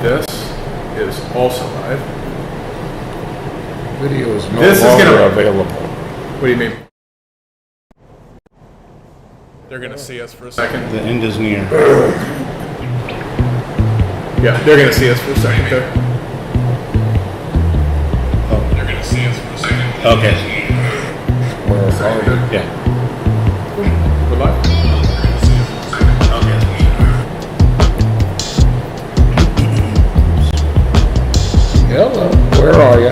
This is also live. Video is no longer available. What do you mean? They're going to see us for a second. The end is near. Yeah, they're going to see us for a second there. Oh. They're going to see us for a second. Okay. Yeah. We're live. Hello, where are you?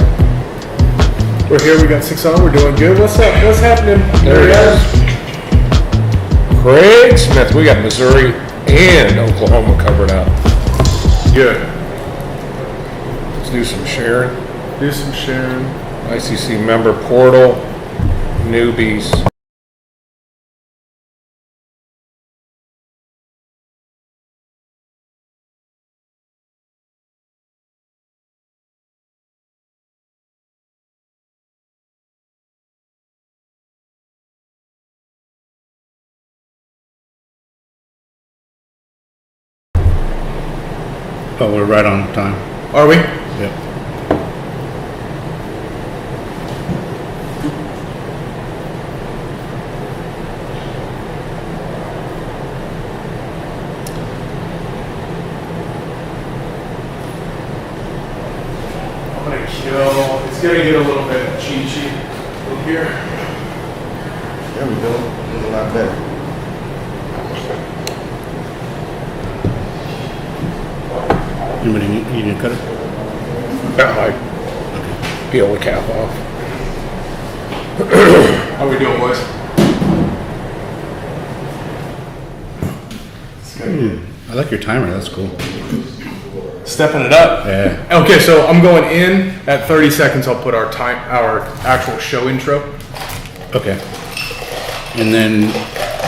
We're here, we got 6 on, we're doing good. What's up? What's happening? There he is. Craig Smith. We got Missouri and Oklahoma covered up. Good. Let's do some sharing. Do some sharing. ICC member portal. Newbies. Oh, we're right on time. Are we? Yep. I'm gonna kill. It's gonna get a little bit cheesy in here. There we go. It's a lot better. You need to cut it? I peel the cap off. How we doing, boys? I like your timer. That's cool. Stepping it up. Yeah. Okay, so I'm going in at 30 seconds. I'll put our actual show intro. Okay. And then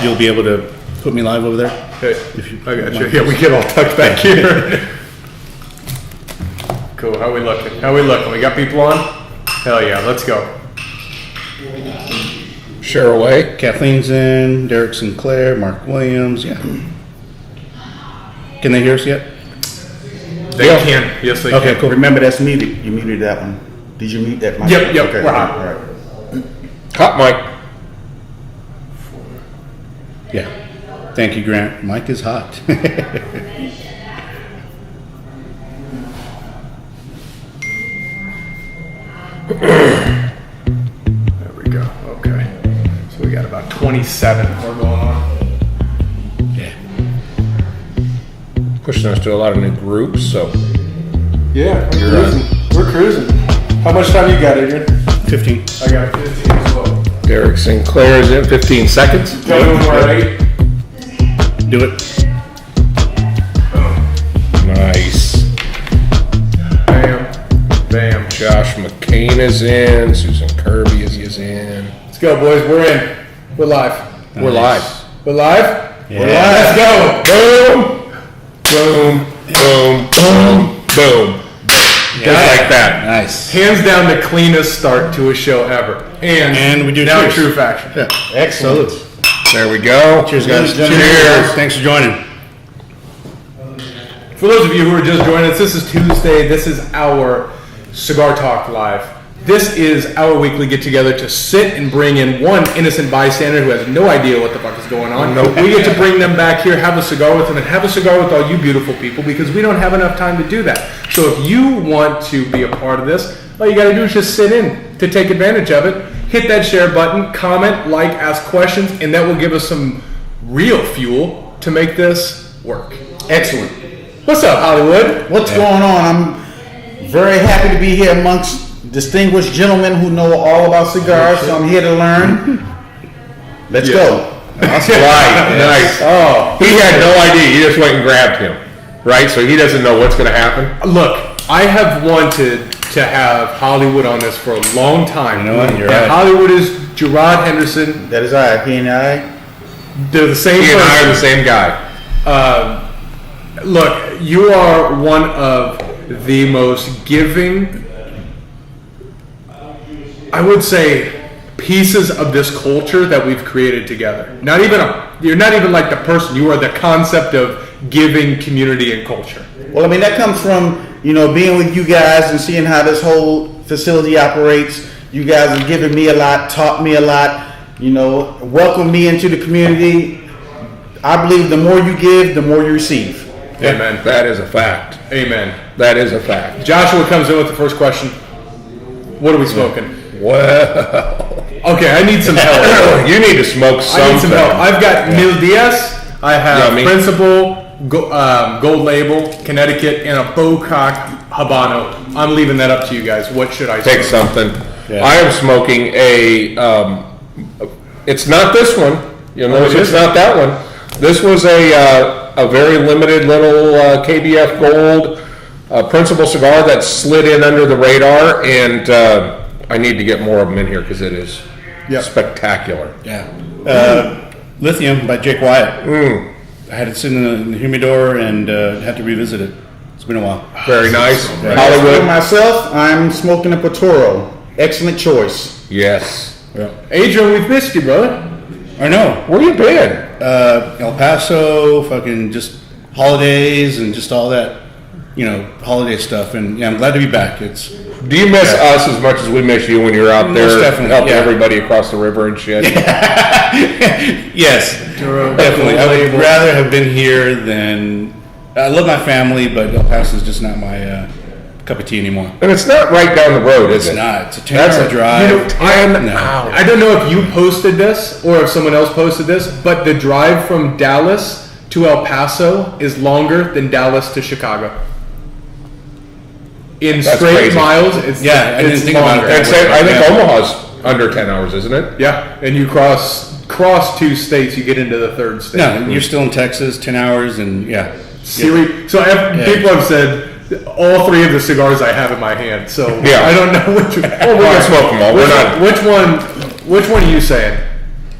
you'll be able to put me live over there? Okay, If you I got you. want. Yeah, we get all tucked back here. Cool. How we looking? How we looking? We got people on? Hell yeah, let's go. Share away. Kathleen's in, Derek Sinclair, Mark Williams, yeah. Can they hear us yet? They can. Yes, they Okay, can. cool. Remember, that's muted. You muted that one. Did you mute that mic? Yep, Okay, we're hot. all right. Hot mic. Yeah. Thank you, Grant. Mike is hot. There we go. Okay. So we got about 27 more going on. Yeah. Pushing us to a lot of new groups, so Yeah, we're cruising. We're cruising. How much time you got, Adrian? 15. I got 15 as well. Derek Sinclair is in 15 seconds. Go to more 8. Do it. Nice. Bam. Bam. Josh McCain is in. Susan Kirby is in. Let's go, boys. We're in. We're live. We're live. We're live? Yeah. We're live. Let's go. Boom, boom, boom, boom. Just like that. Nice. Hands down the cleanest start to a show ever. And we do now cheers. true faction. Yeah. Excellent. There we go. Cheers, guys. Cheers. Thanks for joining. For those of you who are just joining us, this is Tuesday. This is our Cigar Talk Live. This is our weekly get-together to sit and bring in one innocent bystander who has no idea what the fuck is going on. We get to bring them back here, have a cigar with them, and have a cigar with all you beautiful people because we don't have enough time to do that. So if you want to be a part of this, all you got to do is just sit in to take advantage of it. Hit that share button, comment, like, ask questions, and that will give us some real fuel to make this work. Excellent. What's up, Hollywood? What's going on? I'm very happy to be here amongst distinguished gentlemen who know all about cigars, so I'm here to learn. Let's go. That's right. Nice. Oh, He had no idea. You just went and grabbed him. Right? So he doesn't know what's going to happen. look, I have wanted to have Hollywood on this for a long time. You know what? You're And right. Hollywood is Gerard Henderson. That is I. He and I. They're the same He and I are the person. same guy. Look, you are one of the most giving, I would say, pieces of this culture that we've created together. Not even You're not even like the person. You are the concept of giving community and culture. Well, I mean, that comes from, being with you guys and seeing how this whole facility operates. You guys have given me a lot, taught me a lot, welcomed me into the community. I believe the more you give, the more you receive. Amen. That is a fact. Amen. That is a fact. Joshua comes in with the first question. What are we smoking? Well, Okay, I need some help. you need to smoke something. I need some help. I've got Mil Diaz. I have Yummy. Principal, Gold Label, Connecticut, and a Bocock Habano. I'm leaving that up to you guys. What should I Take smoke? something. Yeah. I am smoking it's not this one. You'll notice it's not that one. This was a very limited little KBF Gold Principal cigar that slid in under the radar, and I need to get more of them in here because it is spectacular. Yeah. Lithium by Jake Wyatt. I had it sitting in the humidor and had to revisit it. It's been a while. Very nice. For Hollywood. myself, I'm smoking a Patoro. Excellent choice. Yes. Yeah. Adrian, we've missed you, brother. I know. Where you been? El Paso, fucking just holidays and just all that, holiday stuff. And yeah, I'm glad to be back. It's Do you miss us as much as we miss you when you're out Most there definitely, helping yeah. everybody across the river and shit? yes, definitely. I would rather have been here than. I love my family, but El Paso is just not my cup of tea anymore. And it's not right down the road, is It's it? not. It's a That's 10-hour a- drive. I don't know if you posted this or if someone else posted this, but the drive from Dallas to El Paso is longer than Dallas to Chicago. In That's straight crazy. miles, it's Yeah, I didn't think about longer. that. And say, I think Yeah. Omaha's under 10 hours, isn't it? Yeah, and you cross two states, you get into the third state. No, you're still in Texas, 10 hours, and yeah. So people have said all three of the cigars I have in my hand. So Yeah. I don't know which. Well, we're gonna smoke them all. We're not. Which one are you saying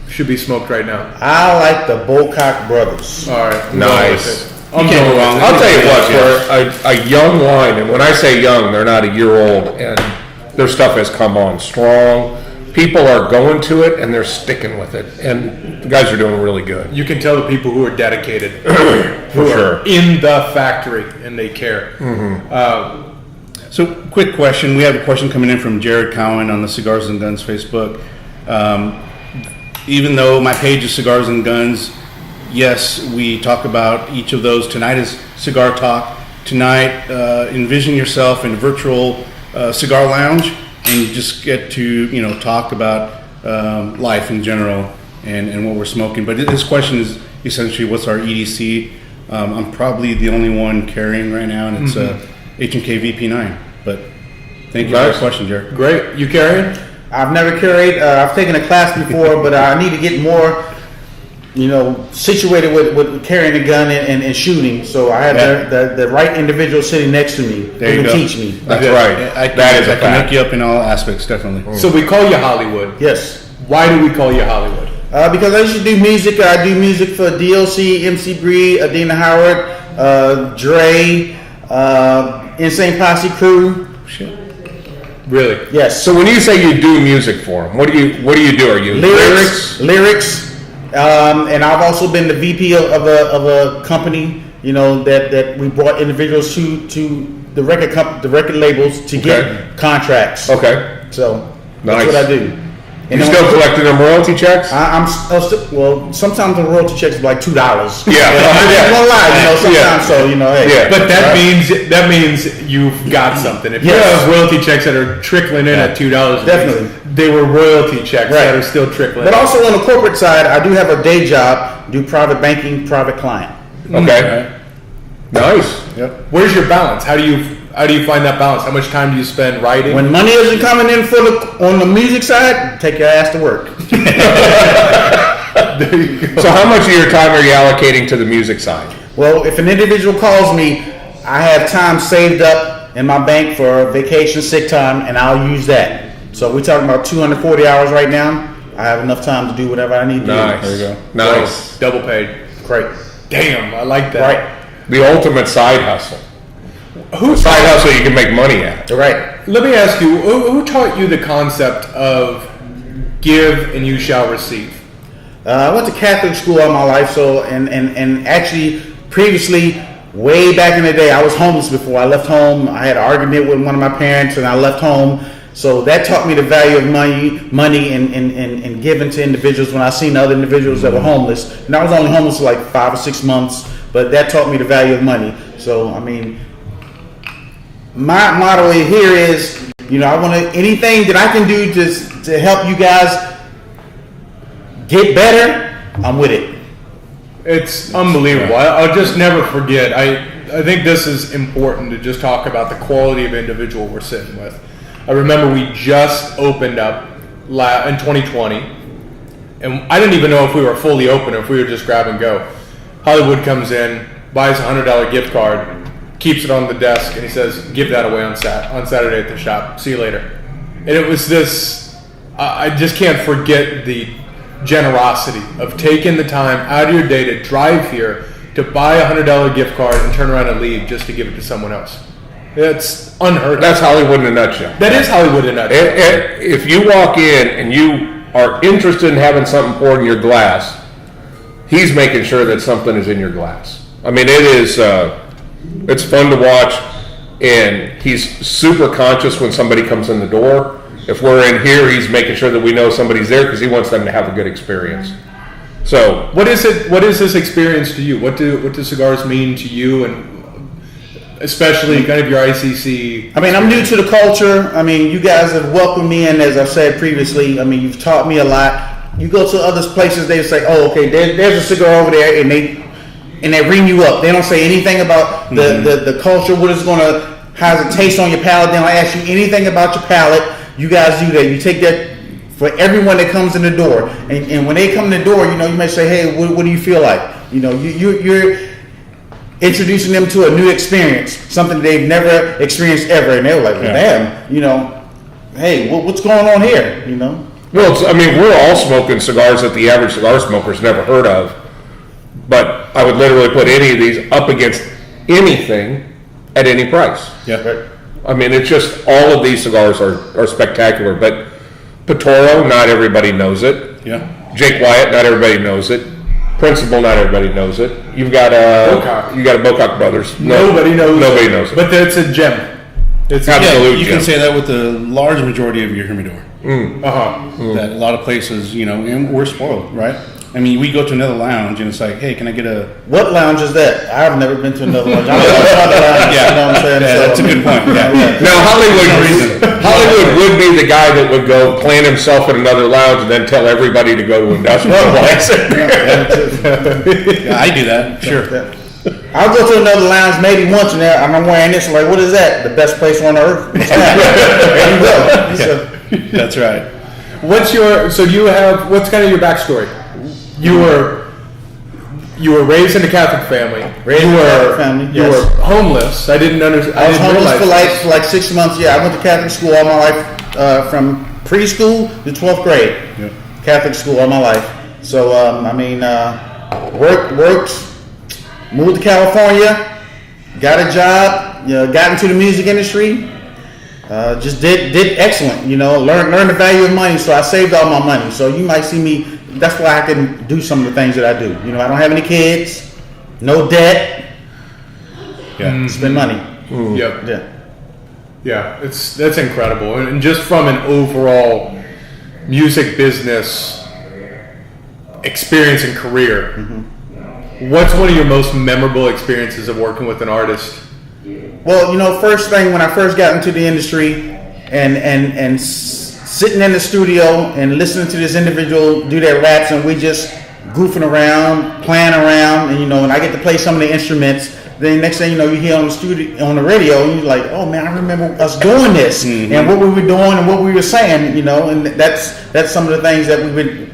should be smoked right now? I like the Bocock Brothers. All right, I'm Nice. going with it. I'm You can't going go with wrong. it. I'll tell you what, for a young line, and when I say young, they're not a year old, and their stuff has come on strong. People are going to it, and they're sticking with it, and the guys are doing really good. You can tell the people who are dedicated, who sure. are in the factory, and they care. So, quick question. We have a question coming in from Jared Cowan on the Cigars and Guns Facebook. Even though my page is Cigars and Guns, yes, we talk about each of those. Tonight is Cigar Talk. Tonight, envision yourself in a virtual cigar lounge and just get to talk about life in general and what we're smoking. But this question is essentially, what's our EDC? I'm probably the only one carrying right now, and it's H&K VP9. But thank you for Nice. that question, Jared. Great, you carrying? I've never carried. I've taken a class before, but I need to get more, situated with carrying a gun and shooting. So I have the right individual sitting next to me There who you can go. teach me. That's right. I can, That is I a can fact. hook you up in all aspects, definitely. So we call you Hollywood. Yes. Why do we call you Hollywood? Because I used to do music. I do music for DLC, MC Bree, Adina Howard, Dre, Insane Posse Crew. Shit. Really? Yes. So when you say you do music for them, what do you do? Are you lyrics. And I've also been the VP of a company, that we brought individuals to the record labels to Okay. get contracts. Okay. So Nice. that's what I do. And You then still collecting them royalty checks? I'm still, well, sometimes the royalty checks are like $2. Yeah. I won't lie, sometimes. Yeah. So hey. Yeah. But that means you've got something. If you Yes. have royalty checks that are trickling in at $2, Definitely. they were royalty checks Right. that are still trickling. But in. also on the corporate side, I do have a day job, do private banking, private client. Okay. Nice. Where's your balance? How do you find that balance? How much time do you spend writing? When money isn't coming in on the music side, take your ass to work. There you go. So how much of your time are you allocating to the music side? Well, if an individual calls me, I have time saved up in my bank for vacation, sick time, and I'll use that. So we're talking about 240 hours right now. I have enough time to do whatever I need to Nice. do. There you go. Nice. Double paid. Great. Damn, I like that. Right. The ultimate side hustle. Who Side hustle you can make money at. Right. Let me ask you, who taught you the concept of give and you shall receive? I went to Catholic school all my life, so and actually previously, way back in the day, I was homeless before I left home. I had an argument with one of my parents, and I left home. So that taught me the value of money and giving to individuals when I seen other individuals that were homeless. And I was only homeless for like 5 or 6 months, but that taught me the value of money. So I mean, my motto here is, I want anything that I can do to help you guys get better, I'm with it. It's unbelievable. I'll just never forget. I think this is important to just talk about the quality of individual we're sitting with. I remember we just opened up in 2020, and I didn't even know if we were fully open or if we were just grab and go. Hollywood comes in, buys a $100 gift card, keeps it on the desk, and he says, give that away on Saturday at the shop. See you later. And it was this, I just can't forget the generosity of taking the time out of your day to drive here to buy a $100 gift card and turn around and leave just to give it to someone else. It's unheard of. That's Hollywood in a nutshell. That is Hollywood in a nutshell. If you walk in and you are interested in having something poured in your glass, he's making sure that something is in your glass. I mean, it's fun to watch, and he's super conscious when somebody comes in the door. If we're in here, he's making sure that we know somebody's there because he wants them to have a good experience. So, what is this experience to you? What do cigars mean to you, and especially kind of your ICC? I mean, I'm new to the culture. I mean, you guys have welcomed me in, as I've said previously. I mean, you've taught me a lot. You go to other places, they say, "Oh, okay, there's a cigar over there," and they ring you up. They don't say anything about the culture, what it's gonna, how's it taste on your palate. They don't ask you anything about your palate. You guys do that. You take that for everyone that comes in the door, and when they come in the door, you may say, "Hey, what do you feel like?" You're introducing them to a new experience, something they've never experienced ever, and they're like, "Damn, hey, what's going on here?" Well, we're all smoking cigars that the average cigar smoker's never heard of, but I would literally put any of these up against anything at any price. Yeah. Right. It's just all of these cigars are spectacular, but Patoro, not everybody knows it. Yeah. Jake Wyatt, not everybody knows it. Principal, not everybody knows it. You've got Bocock. You got a Bocock Brothers. Nobody knows it. But it's a gem. It's absolute you gem. can say that with the large majority of your humidor. Uh-huh. That a lot of places, and we're spoiled, right? I mean, we go to another lounge and it's like, hey, can I get a... What lounge is that? I've never been to another lounge. I don't know another lounge, Yeah, you know what I'm saying? yeah, that's a good point. Yeah. Now, Hollywood would be the guy that would go plant himself in another lounge and then tell everybody to go to industrial. Yeah, I do that. Sure. I'll go to another lounge maybe once and I'm wearing this. Like, what is that? The best place on earth? There you go. So, That's right. What's kind of your backstory? You were raised in a Catholic family. You were homeless. I didn't understand. I was homeless for like 6 months. Yeah, I went to Catholic school all my life, from preschool to 12th grade. Yep. Catholic school all my life. So worked, moved to California, got a job, got into the music industry. Just did excellent. Learned the value of money. So I saved all my money. So you might see me. That's why I can do some of the things that I do. I don't have any kids, no debt. Yeah. Spend money. Yep. Yeah. That's incredible. And just from an overall music business experience and career, what's one of your most memorable experiences of working with an artist? Well, first thing when I first got into the industry and sitting in the studio and listening to this individual do their raps, and we just goofing around, playing around, and and I get to play some of the instruments. Then next thing you know, you hear on the radio, and you're like, "Oh man, I remember us doing this and what we were doing and what we were saying." And that's some of the things that we've been,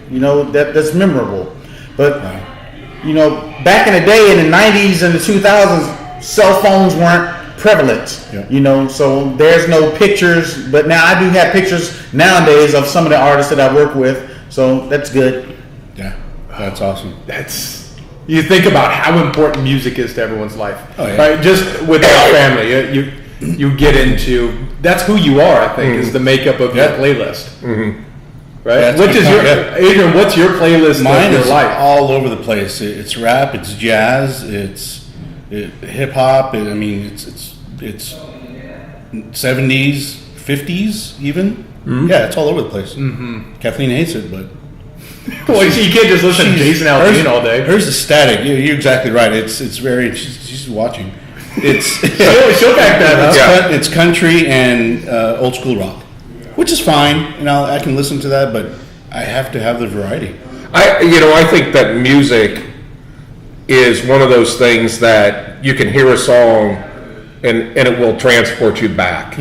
that's memorable. But back in the day, in the '90s and the 2000s, cell phones weren't prevalent, so there's no pictures, but now I do have pictures nowadays of some of the artists that I work with, so that's good. Yeah, that's awesome. You think about how important music is to everyone's life, right? Just with our family, you get into, that's who you are, I think, is the makeup of your playlist. right? That's Which is your yeah. Adrian? What's your playlist Mine of your is life? all over the place. It's rap, it's jazz, it's hip hop. I mean, it's 70s, 50s, even. Mm-hmm. Yeah, it's all over the place. Kathleen hates it, but Well, you can't just listen to Jason Aldean all day. hers is static. You're exactly right. It's very. She's watching. It's She'll back that up. it's country and old school rock, which is fine, and I can listen to that, but I have to have the variety. I think that music is one of those things that you can hear a song and it will transport you back.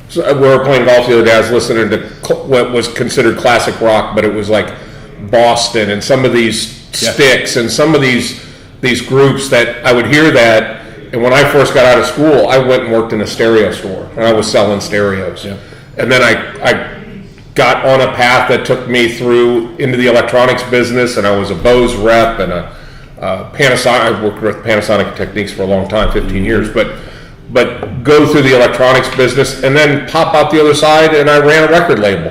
So we were playing golf the other day. I was listening to what was considered classic rock, but it was like Boston and some of these Styx and some of these groups that I would hear that. And when I first got out of school, I went and worked in a stereo store, and I was selling stereos. Yeah. And then I got on a path that took me through into the electronics business, and I was a Bose rep and a Panasonic. I worked with Panasonic Techniques for a long time, 15 years, but go through the electronics business and then pop out the other side, and I ran a record label.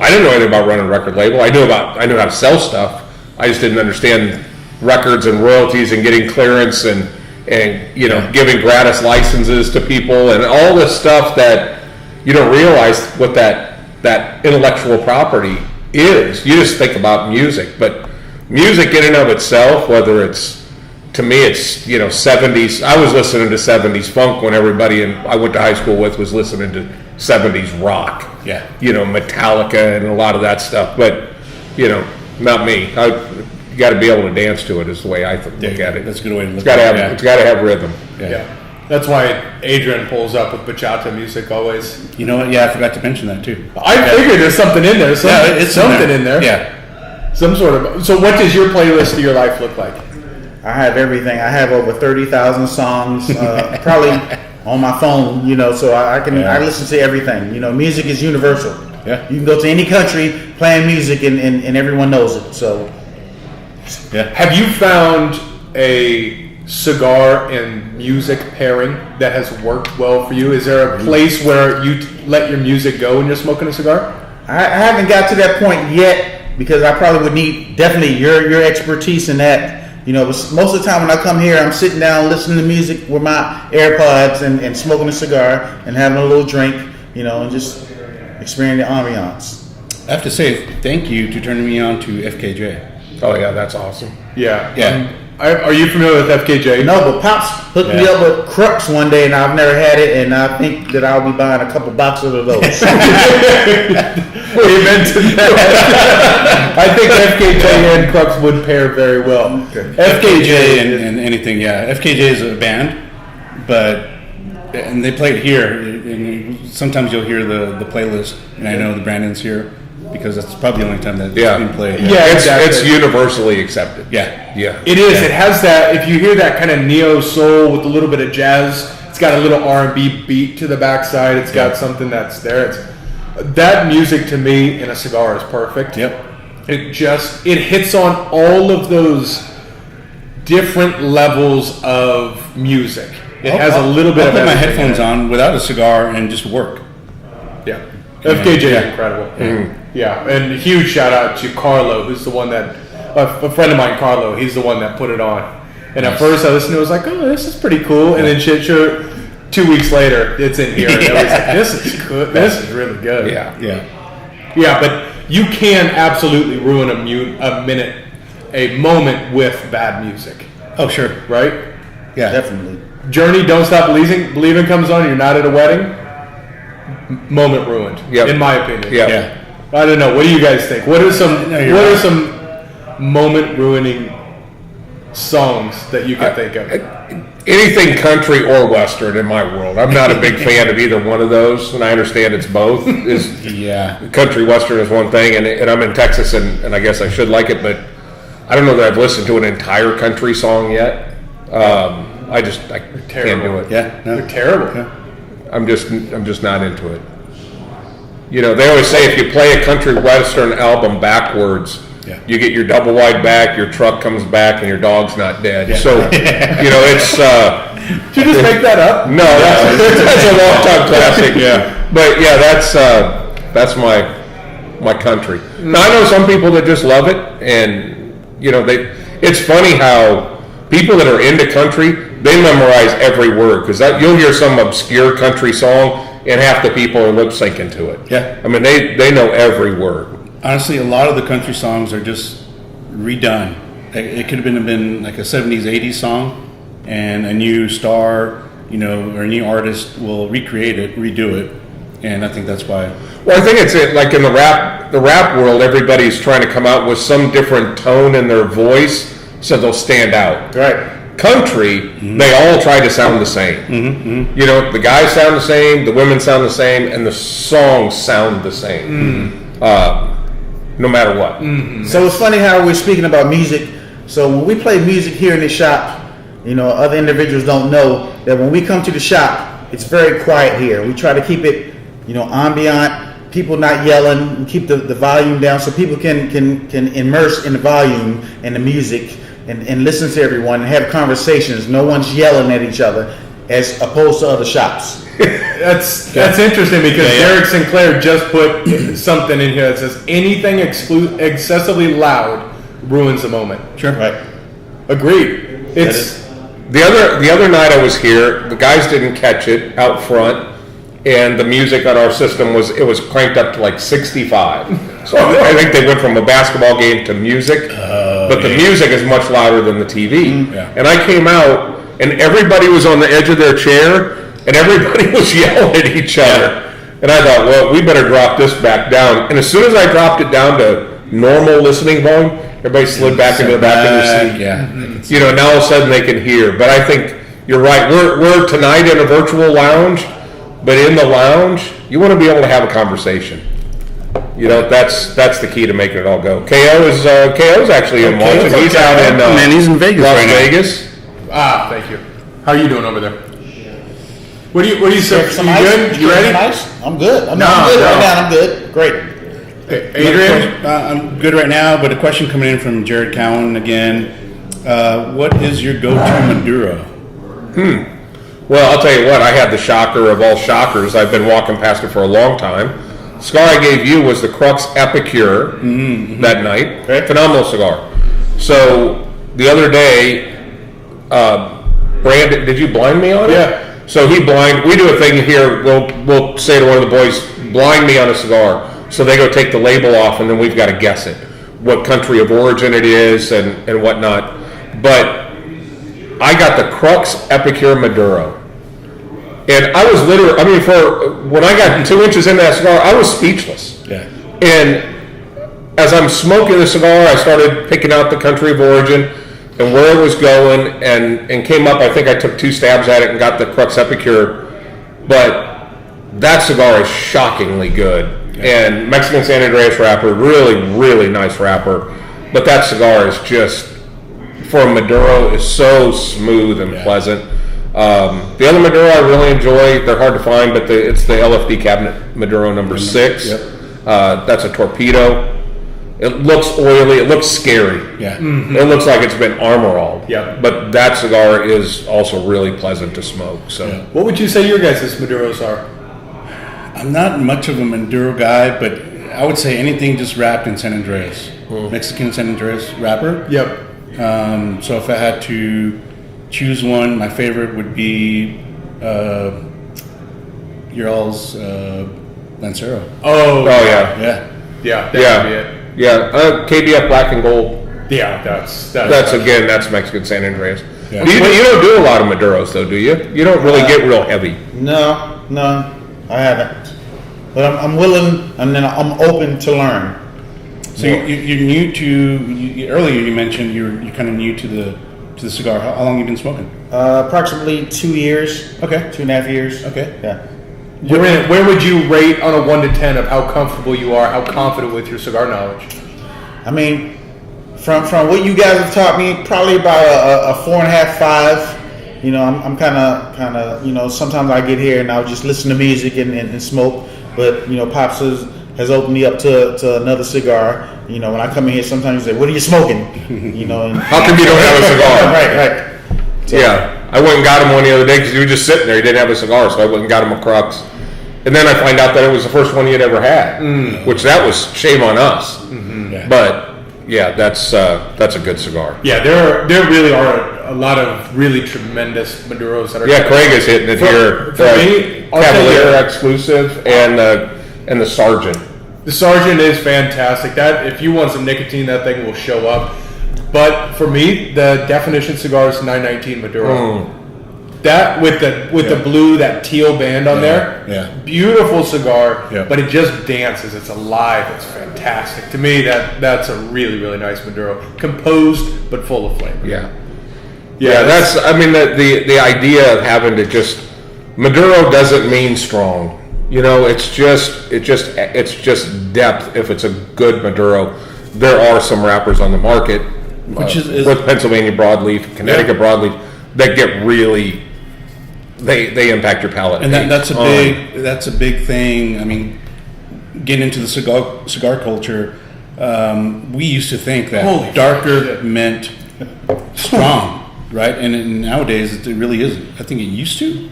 I didn't know anything about running a record label. I knew how to sell stuff. I just didn't understand records and royalties and getting clearance and giving gratis licenses to people and all this stuff that you don't realize what that intellectual property is. You just think about music, but music in and of itself, whether it's, to me, it's 70s. I was listening to 70s funk when everybody I went to high school with was listening to 70s rock. Yeah, Metallica and a lot of that stuff. But not me. You got to be able to dance to it. Is the way I look at it. That's a good way to look at it. It's got to have rhythm. Yeah. That's why Adrian pulls up with bachata music always. You know what? Yeah, I forgot to mention that too. I figured there's something in there. It's something in there. Yeah. Some sort of. So what does your playlist of your life look like? I have everything. I have over 30,000 songs, probably on my phone. So I listen to everything. Music is universal. Yeah. You can go to any country playing music and everyone knows it. So. Yeah. Have you found a cigar and music pairing that has worked well for you? Is there a place where you let your music go when you're smoking a cigar? I haven't got to that point yet because I probably would need definitely your expertise in that. Most of the time when I come here, I'm sitting down listening to music with my AirPods and smoking a cigar and having a little drink, and just experiencing the ambiance. I have to say thank you to turning me on to FKJ. Oh yeah, that's awesome. Yeah. Yeah. Are you familiar with FKJ? No, but Pops hooked me up with Crux one day, and I've never had it, and I think that I'll be buying a couple boxes of those. Amen to that. I think FKJ and Crux would pair very well. Okay. FKJ and anything, yeah. FKJ is a band, and they play it here. And sometimes you'll hear the playlist, and I know the Brandon's here. Because that's probably the only time that it's been played. Yeah, it's universally accepted. Yeah. It is. It has that. If you hear that kind of neo soul with a little bit of jazz, it's got a little R&B beat to the backside. It's got something that's there. That music to me in a cigar is perfect. Yep. It hits on all of those different levels of music. It has a little bit I'll of put my everything headphones in it. on without a cigar and just work. Yeah. FKJ is incredible. Yeah, and a huge shout out to Carlo, who's the one that, a friend of mine, Carlo, he's the one that put it on. And at first I listened to it, I was like, oh, this is pretty cool. And then sure, 2 weeks later, it's in here. And I was like, this is good. This is really good. Yeah, but you can absolutely ruin a moment with bad music. Oh, sure. Right? Yeah. Definitely. Journey, Don't Stop Believing comes on, you're not at a wedding. Moment ruined, in my opinion. Yeah. I don't know. What do you guys think? What are some moment ruining songs that you can think of? Anything country or western in my world. I'm not a big fan of either one of those, and I understand it's both. Country western is one thing, and I'm in Texas, and I guess I should like it, but I don't know that I've listened to an entire country song yet. I can't do it. Yeah. No. They're terrible. Yeah. I'm just not into it. They always say if you play a country western album backwards, you get your double wide back, your truck comes back, and your dog's not dead. Yeah. So, it's. Did you just make that up? No, that's a long time classic. Yeah, but yeah, that's my my country. Now I know some people that just love it, and it's funny how people that are into country, they memorize every word, because you'll hear some obscure country song and half the people are lip syncing to it. Yeah. I mean, they know every word. Honestly, a lot of the country songs are just redone. It could have been like a 70s, 80s song, and a new star, or a new artist will recreate it, redo it, and I think that's why. Well, I think it's like in the rap world, everybody's trying to come out with some different tone in their voice so they'll stand out. Right. Country, they all try to sound the same. The guys sound the same, the women sound the same, and the songs sound the same. No matter what. So it's funny how we're speaking about music. So when we play music here in the shop, other individuals don't know that when we come to the shop, it's very quiet here. We try to keep it, ambient, people not yelling, we keep the volume down so people can immerse in the volume and the music and listen to everyone and have conversations. No one's yelling at each other as opposed to other shops. That's interesting because Derek Sinclair just put something in here that says anything excessively loud ruins the moment. Sure. Right. Agreed. It's the other night I was here, the guys didn't catch it out front, and the music on our system was cranked up to like 65. So I think they went from a basketball game to music, but the music is much louder than the TV. Yeah. And I came out, and everybody was on the edge of their chair, and everybody was yelling at each other. And I thought, well, we better drop this back down. And as soon as I dropped it down to normal listening volume, everybody slid back into the back of their seat. Yeah. Now all of a sudden they can hear. But I think you're right. We're tonight in a virtual lounge, but in the lounge, you want to be able to have a conversation. That's the key to making it all go. KO's actually in watching. He's out in he's in Vegas Las right now. Vegas. thank you. How are you doing over there? What do you say? Some You ice? good? You ready? Ice? I'm good. I'm No, good no. right now. I'm good. Great. Adrian? I'm good right now, but a question coming in from Jared Cowan again. What is your go-to Maduro? Well, I'll tell you what. I had the shocker of all shockers. I've been walking past it for a long time. Cigar I gave you was the Crux Epicure that night. Okay. Phenomenal cigar. So the other day, Brandon, did you blind me on it? Yeah. So we do a thing here, we'll say to one of the boys, blind me on a cigar. So they go take the label off, and then we've got to guess it, what country of origin it is and whatnot. But I got the Crux Epicure Maduro. And I was when I got 2 inches into that cigar, I was speechless. Yeah. And as I'm smoking the cigar, I started picking out the country of origin and where it was going, and came up. I think I took 2 stabs at it and got the Crux Epicure. But that cigar is shockingly good. And Mexican San Andreas wrapper, really, really nice wrapper. But that cigar is just, for a Maduro, is so smooth and pleasant. The other Maduro I really enjoy, they're hard to find, but it's the LFD cabinet Maduro number 6. Yep. That's a torpedo. It looks oily. It looks scary. Yeah. It looks like it's been armor-alled. Yeah. But that cigar is also really pleasant to smoke. So. Yeah. What would you say your guys' Maduros are? I'm not much of a Maduro guy, but I would say anything just wrapped in San Andreas. Mexican San Andreas wrapper. Yep. So if I had to choose one, my favorite would be your all's Lancero. Oh yeah. Yeah. Yeah, that Yeah. would be it. Yeah. KBF Black and Gold. Yeah, that's That's Mexican San Andreas. Yeah. You don't do a lot of Maduros, though, do you? You don't really get real heavy. No, I haven't. But I'm willing, and then I'm open to learn. So you're new to. Earlier you mentioned you're kind of new to the cigar. How long have you been smoking? Approximately 2 years. Okay. 2.5 years. Okay. Yeah. Where would you rate on a 1 to 10 of how comfortable you are, how confident with your cigar knowledge? I mean, from what you guys have taught me, probably about a 4.5, 5. I'm kind of, sometimes I get here and I'll just listen to music and smoke. But, Pops has opened me up to another cigar. When I come in here, sometimes you say, "What are you smoking?" And How come you don't have a cigar? Right. So, Yeah. I went and got him one the other day because he was just sitting there. He didn't have a cigar, so I went and got him a Crux. And then I find out that it was the first one you'd ever had, which that was shame on us. Yeah. But yeah, that's a good cigar. Yeah, there really are a lot of really tremendous Maduros that are. Yeah, Craig is hitting it here. For me, I'll tell Cavalier you, exclusive and the Sergeant. the Sergeant is fantastic. That if you want some nicotine, that thing will show up. But for me, the Definition Cigars 919 Maduro. That with the blue, that teal band on there, beautiful cigar, but it just dances. It's alive. It's fantastic. To me, that's a really, really nice Maduro, composed but full of flavor. Yeah. That's. I mean, the idea of having to just Maduro doesn't mean strong. You know, it's just depth. If it's a good Maduro, there are some wrappers on the market, Which is with Pennsylvania broadleaf, Connecticut broadleaf, that get really. They impact your palate, and that's a big thing. I mean, getting into the cigar culture, we used to think that darker meant strong, right? And nowadays it really isn't. I think it used to,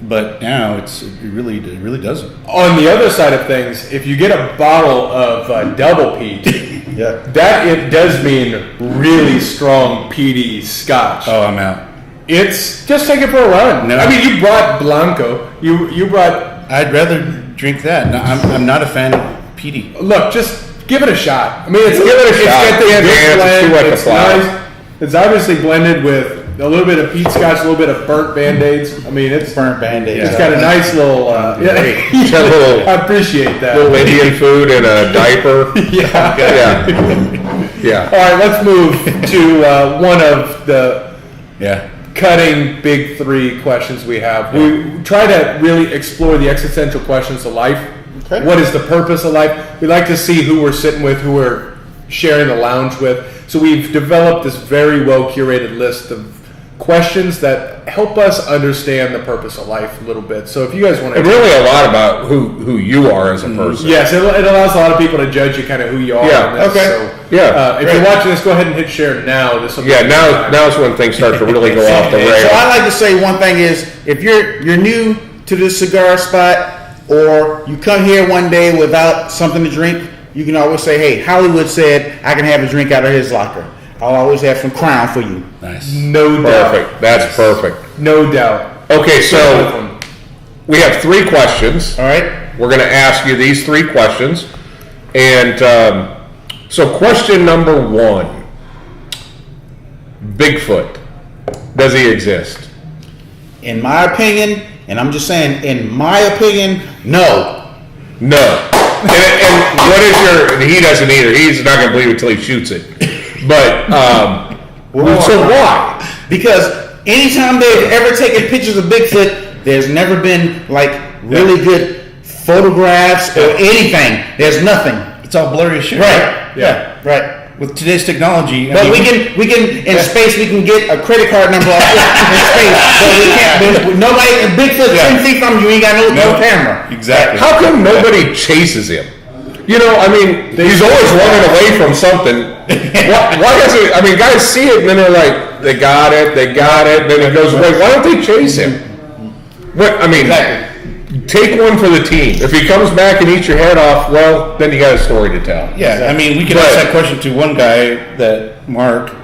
but now it really doesn't. On the other side of things, if you get a bottle of double peat, that it does mean really strong peaty Scotch. Oh, I'm out. It's just take it for a run. No. I mean, you brought Blanco. You brought. I'd rather drink that. No, I'm not a fan of peaty. Look, just give it a shot. I mean, Give it a shot. Got the Dance, blend. see what the It's flowers. nice. It's obviously blended with a little bit of peat Scotch, a little bit of burnt Band-Aids. I mean, it's Burnt Band-Aid. It's got a nice little. Little- I appreciate that. little Indian food in a diaper. Yeah. All right, let's move to one of the cutting big three questions we have. We try to really explore the existential questions of life. Okay. What is the purpose of life? We like to see who we're sitting with, who we're sharing the lounge with. So we've developed this very well curated list of questions that help us understand the purpose of life a little bit. So if you guys want to, And really a lot about who you are as a person. yes, it allows a lot of people to judge you kind of who you are. Yeah, in this. okay. So, Yeah, if you're watching this, go ahead and hit share now. This will be Yeah, now's when things start to really go off the So rails. I like to say one thing is, if you're new to this cigar spot, or you come here one day without something to drink, you can always say, hey, Hollywood said I can have a drink out of his locker. I'll always have some Crown for you. Nice. No doubt. Perfect. That's perfect. No doubt. Okay, so we have 3 questions. All right? We're going to ask you these 3 questions. And so question number 1. Bigfoot. Does he exist? In my opinion, and I'm just saying, in my opinion, no. No. And what is your... He doesn't either. He's not going to believe it until he shoots it. But, so why? Because anytime they've ever taken pictures of Bigfoot, there's never been like really good photographs or anything. There's nothing. It's all blurry as shit. Right. Yeah. Right. With today's technology, But we can in space we can get a credit card number off in space. But we can't. Nobody Bigfoot 10 feet from you ain't got no camera. Exactly. How come nobody chases him? You know, I mean, he's always running away from something. Why doesn't? I mean, guys see it and then they're like, they got it, then it goes away. Why don't they chase him? What I mean, take one for the team. If he comes back and eats your head off, well, then you got a story to tell. Yeah, I mean, we could ask that question to one guy, that Mark,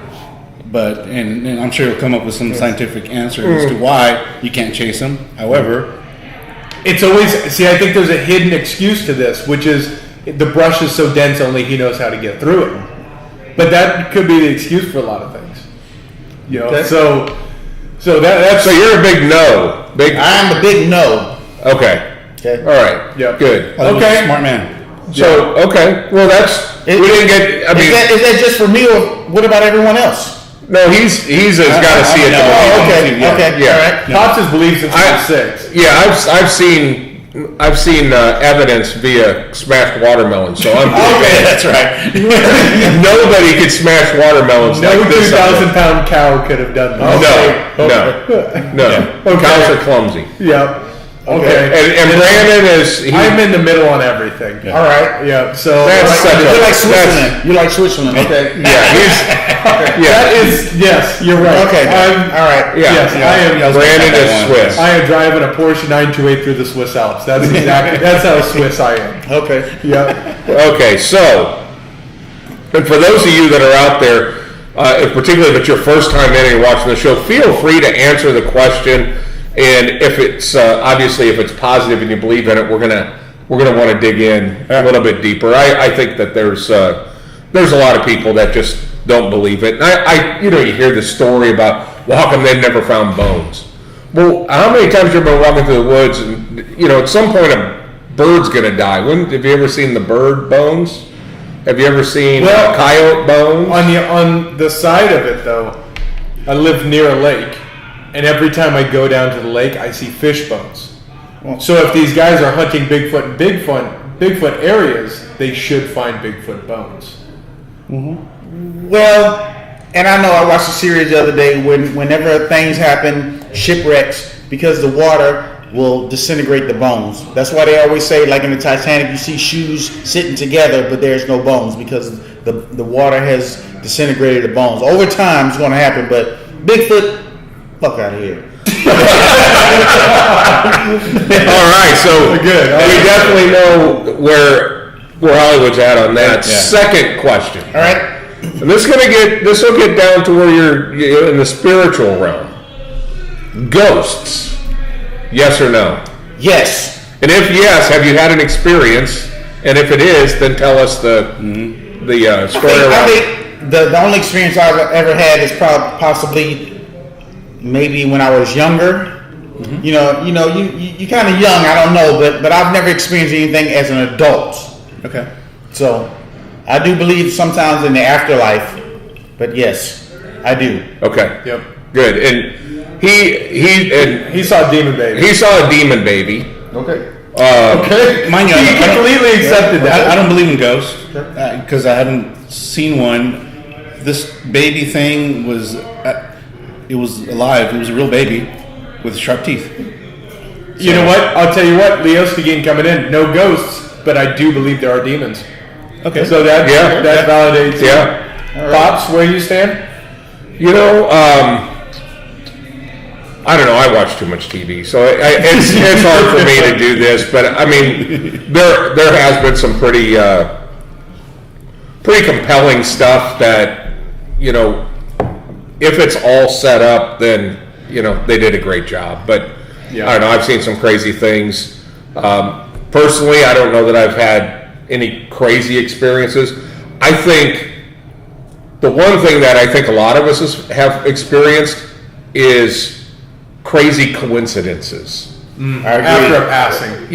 but and I'm sure he'll come up with some scientific answer as to why you can't chase him. However, It's always, see, I think there's a hidden excuse to this, which is the brush is so dense, only he knows how to get through it. But that could be the excuse for a lot of things. You know, so that's... So you're a big no. I'm a big no. Okay. Okay. All right. Yeah. Good. Okay. smart man. So, okay. Well, we didn't get, I mean... Is that just for me, or what about everyone else? No, he's has got to see it. Okay. Yeah. All right. Pops has believed since he was 6. Yeah, I've seen evidence via smashed watermelon. So I'm Okay, that's right. nobody could smash watermelons No like this. 2,000-pound cow could have done that. No. Cows are clumsy. Yeah. Okay. And Brandon is, I'm in the middle on everything. Yeah. All right. Yeah. So That's such a- You're like Switzerland. You like Switzerland. Okay. that is yes. You're right. Okay. I'm, All right. yeah, Yes, I am. Brandon that is one. Swiss. I am driving a Porsche 928 through the Swiss Alps. That's exactly. That's how Swiss I am. Okay. Yeah. Okay, so, and for those of you that are out there, if particularly if it's your first time in and you're watching the show, feel free to answer the question. And if it's obviously if it's positive and you believe in it, we're gonna want to dig in a little bit deeper. I think that there's a lot of people that just don't believe it. And you hear the story about, well, how come they've never found bones? Well, how many times have you been walking through the woods and at some point a bird's gonna die? Have you ever seen the bird bones? Have you ever seen coyote bones? On the side of it though, I live near a lake, and every time I go down to the lake, I see fish bones. So if these guys are hunting Bigfoot in Bigfoot areas, they should find Bigfoot bones. Well, and I know I watched a series the other day whenever things happen, shipwrecks, because the water will disintegrate the bones. That's why they always say, like in the Titanic, you see shoes sitting together, but there's no bones because the water has disintegrated the bones. Over time, it's going to happen, but Bigfoot, fuck out of here. All right, so We're good. we definitely know where Hollywood's at on that. Yeah. Second question. All right? And this will get down to where you're in the spiritual realm. Ghosts. Yes or no? Yes. And if yes, have you had an experience? And if it is, then tell us the story I around it. think the only experience I've ever had is possibly maybe when I was younger. You kind of young. I don't know, but I've never experienced anything as an adult. Okay. So I do believe sometimes in the afterlife. But yes, I do. Okay. Yep. Good. And He saw Demon Baby. he saw a demon baby. Okay. Okay. Mind you, He completely accepted that. I don't believe in ghosts because I haven't seen one. This baby thing was, it was alive. It was a real baby with sharp teeth. You know what? I'll tell you what. Leo Stegin coming in. No ghosts, but I do believe there are demons. Okay. So that validates. Yeah. Pops, where you stand? I don't know. I watch too much TV, so it's hard for me to do this. But I mean, there has been some pretty compelling stuff that if it's all set up, then they did a great job. But Yeah. I don't know. I've seen some crazy things. Personally, I don't know that I've had any crazy experiences. I think the one thing that I think a lot of us have experienced is crazy coincidences. After a passing.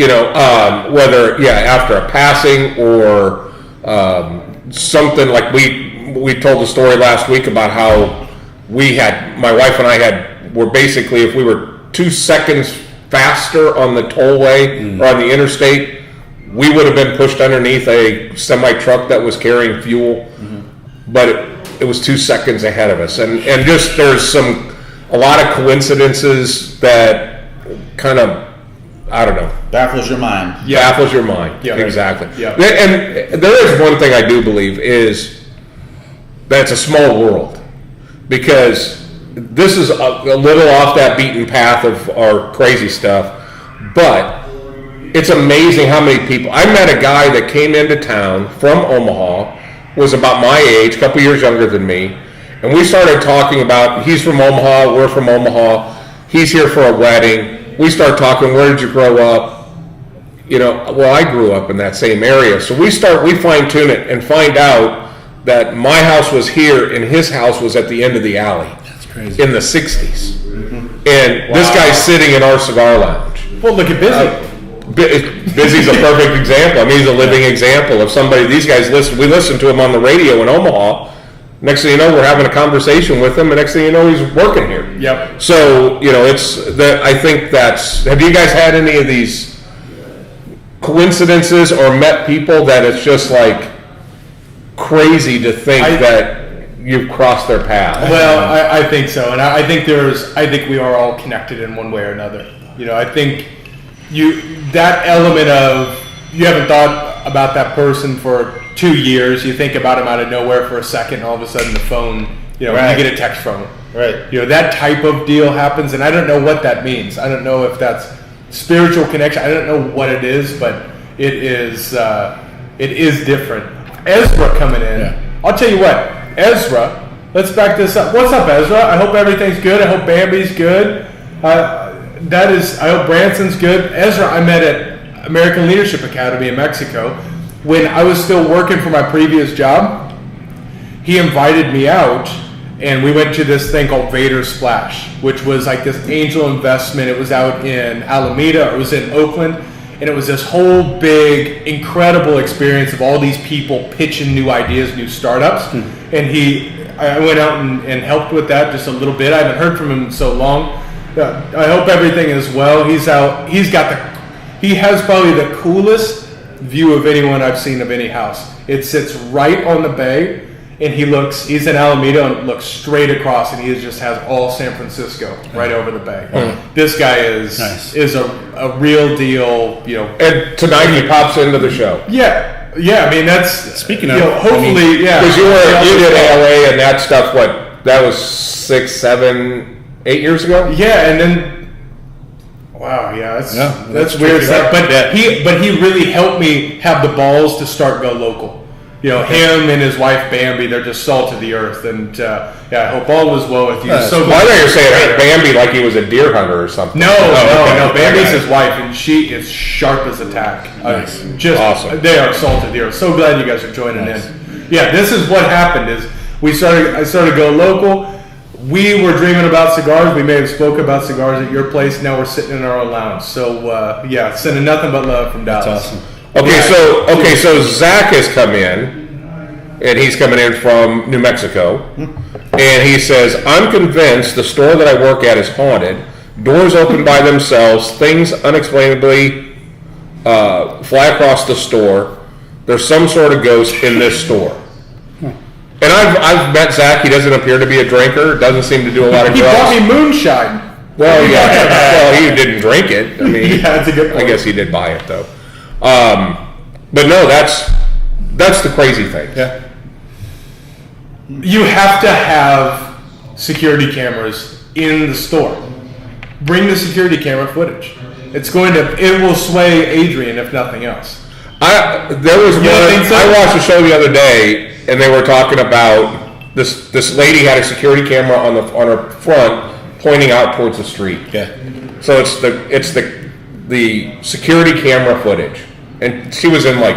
Whether after a passing or something like we told the story last week about how my wife and I were basically, if we were 2 seconds faster on the tollway or on the interstate, we would have been pushed underneath a semi truck that was carrying fuel, but it was 2 seconds ahead of us, and just there's a lot of coincidences that kind of, I don't know, Baffles your mind. baffles your mind. Yeah. Exactly. Yeah. And there is one thing I do believe is that it's a small world, because this is a little off that beaten path of our crazy stuff, but it's amazing how many people. I met a guy that came into town from Omaha, was about my age, a couple years younger than me, and we started talking about, he's from Omaha, we're from Omaha, he's here for a wedding. We start talking, where did you grow up? Well, I grew up in that same area. So we fine tune it and find out that my house was here and his house was at the end of the alley. That's crazy. In the 60s. And this guy's sitting in our cigar lounge. Well, look at Busy. Busy's a perfect example. I mean, he's a living example of somebody. These guys we listen to him on the radio in Omaha. Next thing you know, we're having a conversation with him, and next thing you know, he's working here. Yep. So, I think have you guys had any of these coincidences or met people that it's just like crazy to think that you've crossed their path? Well, I think so, and I think we are all connected in one way or another. I think that element of you haven't thought about that person for 2 years. You think about him out of nowhere for a second, and all of a sudden the phone, Right. you get a text from him. Right. That type of deal happens, and I don't know what that means. I don't know if that's spiritual connection. I don't know what it is, but it is different. Ezra coming in. Yeah. I'll tell you what, Ezra. Let's back this up. What's up, Ezra? I hope everything's good. I hope Bambi's good. I hope Branson's good. Ezra, I met at American Leadership Academy in Mexico when I was still working for my previous job. He invited me out, and we went to this thing called Vader Splash, which was like this angel investment. It was out in Alameda, or it was in Oakland, and it was this whole big, incredible experience of all these people pitching new ideas, new startups. And I went out and helped with that just a little bit. I haven't heard from him in so long. I hope everything is well. He's out. He has probably the coolest view of anyone I've seen of any house. It sits right on the bay, and he's in Alameda and looks straight across, and he just has all San Francisco right over the bay. This guy is a real deal, And tonight he pops into the show. Yeah. I mean, that's Speaking of, hopefully, yeah. Because you did ALA and that stuff. That was 6, 7, 8 years ago. Yeah, and then wow, that's weird stuff. But he really helped me have the balls to start Go Local. Him and his wife Bambi, they're just salt of the earth, and I hope all was well with you. I thought you were saying Bambi like he was a deer hunter or something. No. Bambi's his wife, and she is sharp as a tack. Nice. Just awesome. They are salt of the earth. So glad you guys are joining in. Yeah, this is what happened. Is I started Go Local. We were dreaming about cigars. We may have spoke about cigars at your place. Now we're sitting in our own lounge. So sending nothing but love from Dallas. That's awesome. So Zach has come in, and he's coming in from New Mexico, and he says, "I'm convinced the store that I work at is haunted. Doors open by themselves. Things unexplainably fly across the store. There's some sort of ghost in this store." And I've met Zach. He doesn't appear to be a drinker. Doesn't seem to do a lot of He drugs. bought me moonshine. Well, yeah. Well, he didn't drink it. I mean, Yeah, that's a good point. I guess he did buy it though. But no, that's the crazy thing. Yeah. You have to have security cameras in the store. Bring the security camera footage. It will sway Adrian if nothing else. There was one. think so? I watched a show the other day, and they were talking about this lady had a security camera on her front, pointing out towards the street. Yeah. So it's the security camera footage, and she was in like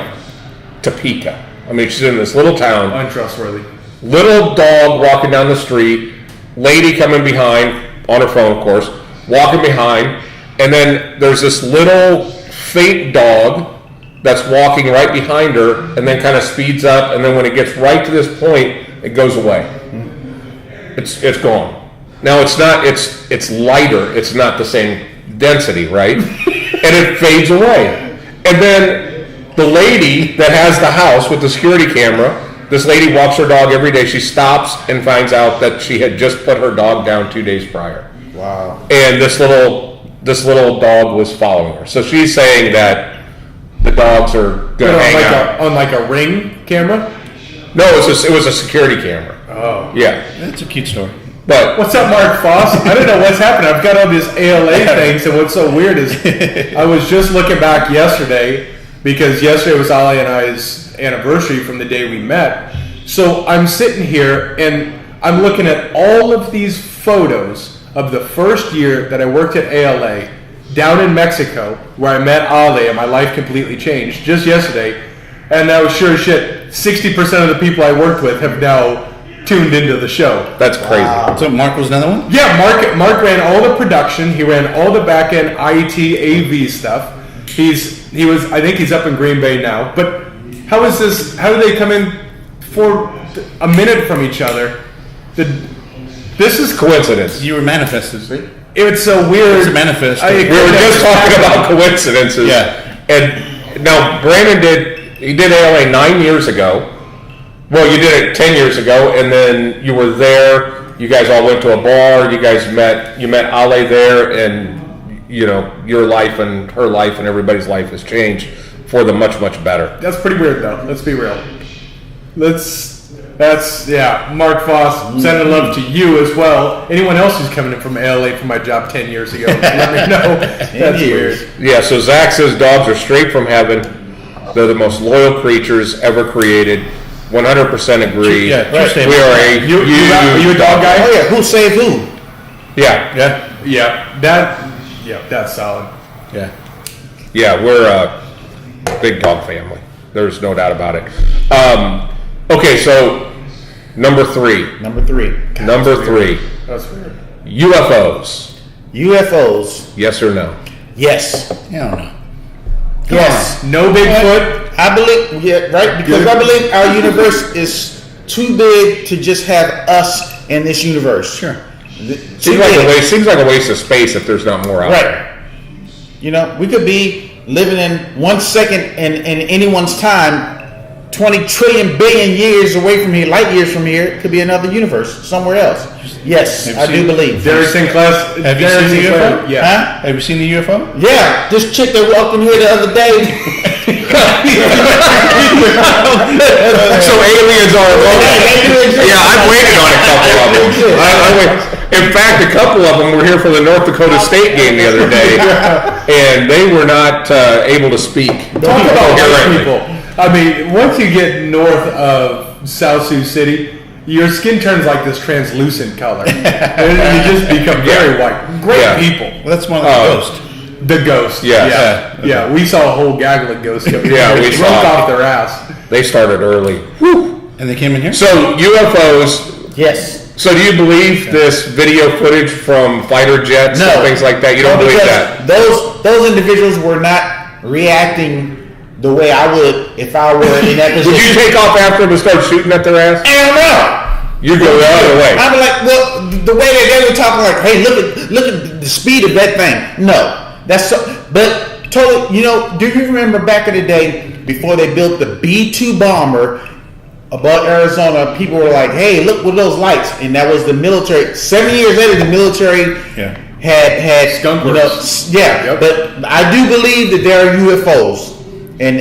Topeka. I mean, she's in this little town. Untrustworthy. Little dog walking down the street, lady coming behind on her phone, of course, walking behind, and then there's this little fake dog that's walking right behind her, and then kind of speeds up, and then when it gets right to this point, it goes away. It's gone. Now it's not. It's lighter. It's not the same density, right? And it fades away. And then the lady that has the house with the security camera, this lady walks her dog every day. She stops and finds out that she had just put her dog down 2 days prior. Wow. And this little dog was following her. So she's saying that the dogs are going to hang out. On like a Ring camera? No, it was a security camera. Oh. Yeah. That's a cute story. But What's up, Mark Foss? I don't know what's happening. I've got all these ALA things, and what's so weird is I was just looking back yesterday, because yesterday was Ali and I's anniversary from the day we met. So I'm sitting here, and I'm looking at all of these photos of the first year that I worked at ALA down in Mexico, where I met Ali, and my life completely changed just yesterday. And now, sure as shit, 60% of the people I worked with have now tuned into the show. that's crazy. So Mark was another one? Yeah, Mark ran all the production. He ran all the back end IT AV stuff. I think he's up in Green Bay now. But how is this? How do they come in for a minute from each other? This is Coincidence. You were manifested, see? It's so weird. It's a manifest. We were just talking about coincidences. Yeah. And now Brandon did ALA 9 years ago. Well, you did it 10 years ago, and then you were there. You guys all went to a bar. You met Ale there, and your life and her life and everybody's life has changed for the much, much better. That's pretty weird, though. Let's be real. Mark Foss, sending love to you as well. Anyone else who's coming in from LA for my job 10 years ago, let me know. That's weird. Yeah, so Zach says dogs are straight from heaven. They're the most loyal creatures ever created. 100% agree. Yeah, true statement. We are Are you a dog guy? Oh yeah, who saved who? Yeah. That's solid. Yeah. Yeah, we're a big dog family. There's no doubt about it. Okay, so number three. Number three. That's weird. UFOs. UFOs. Yes or no? Yes. I don't know. Yes. No Bigfoot. I believe, right? Because I believe our universe is too big to just have us in this universe. Sure. Seems like a waste of space if there's not more out there. Right. We could be living in 1 second in anyone's time, 20 trillion billion years away from here, light years from here. It could be another universe somewhere else. Yes, I do believe. Derek Sinclair. Have you seen the UFO? Yeah. Huh? Have you seen the UFO? Yeah, this chick that walked in here the other day. So aliens are I've waited on a couple of them. In fact, a couple of them were here for the North Dakota State game the other day, and they were not able to speak. Talk about white coherently. people. I mean, once you get north of South Sioux City, your skin turns like this translucent color. And you just become very white. Great people. Well, that's one of the ghosts. The ghost. Yeah. Yeah. We saw a whole gaggle of ghosts. Yeah, we broke saw. off their ass. They started early. And they came in here? So UFOs. Yes. So do you believe this video footage from fighter jets No. and things like that? You don't believe because that? Those individuals were not reacting the way I would if I were in that position. Would you take off after them and start shooting at their ass? Hell no. You go the other way. I'm like, well, the way that they were talking, like, hey, look at the speed of that thing. No, that's so. But totally, do you remember back in the day before they built the B-2 bomber above Arizona? People were like, hey, look with those lights, and that was the military. 7 years later, the military had Skunk works. Yep. But I do believe that there are UFOs. And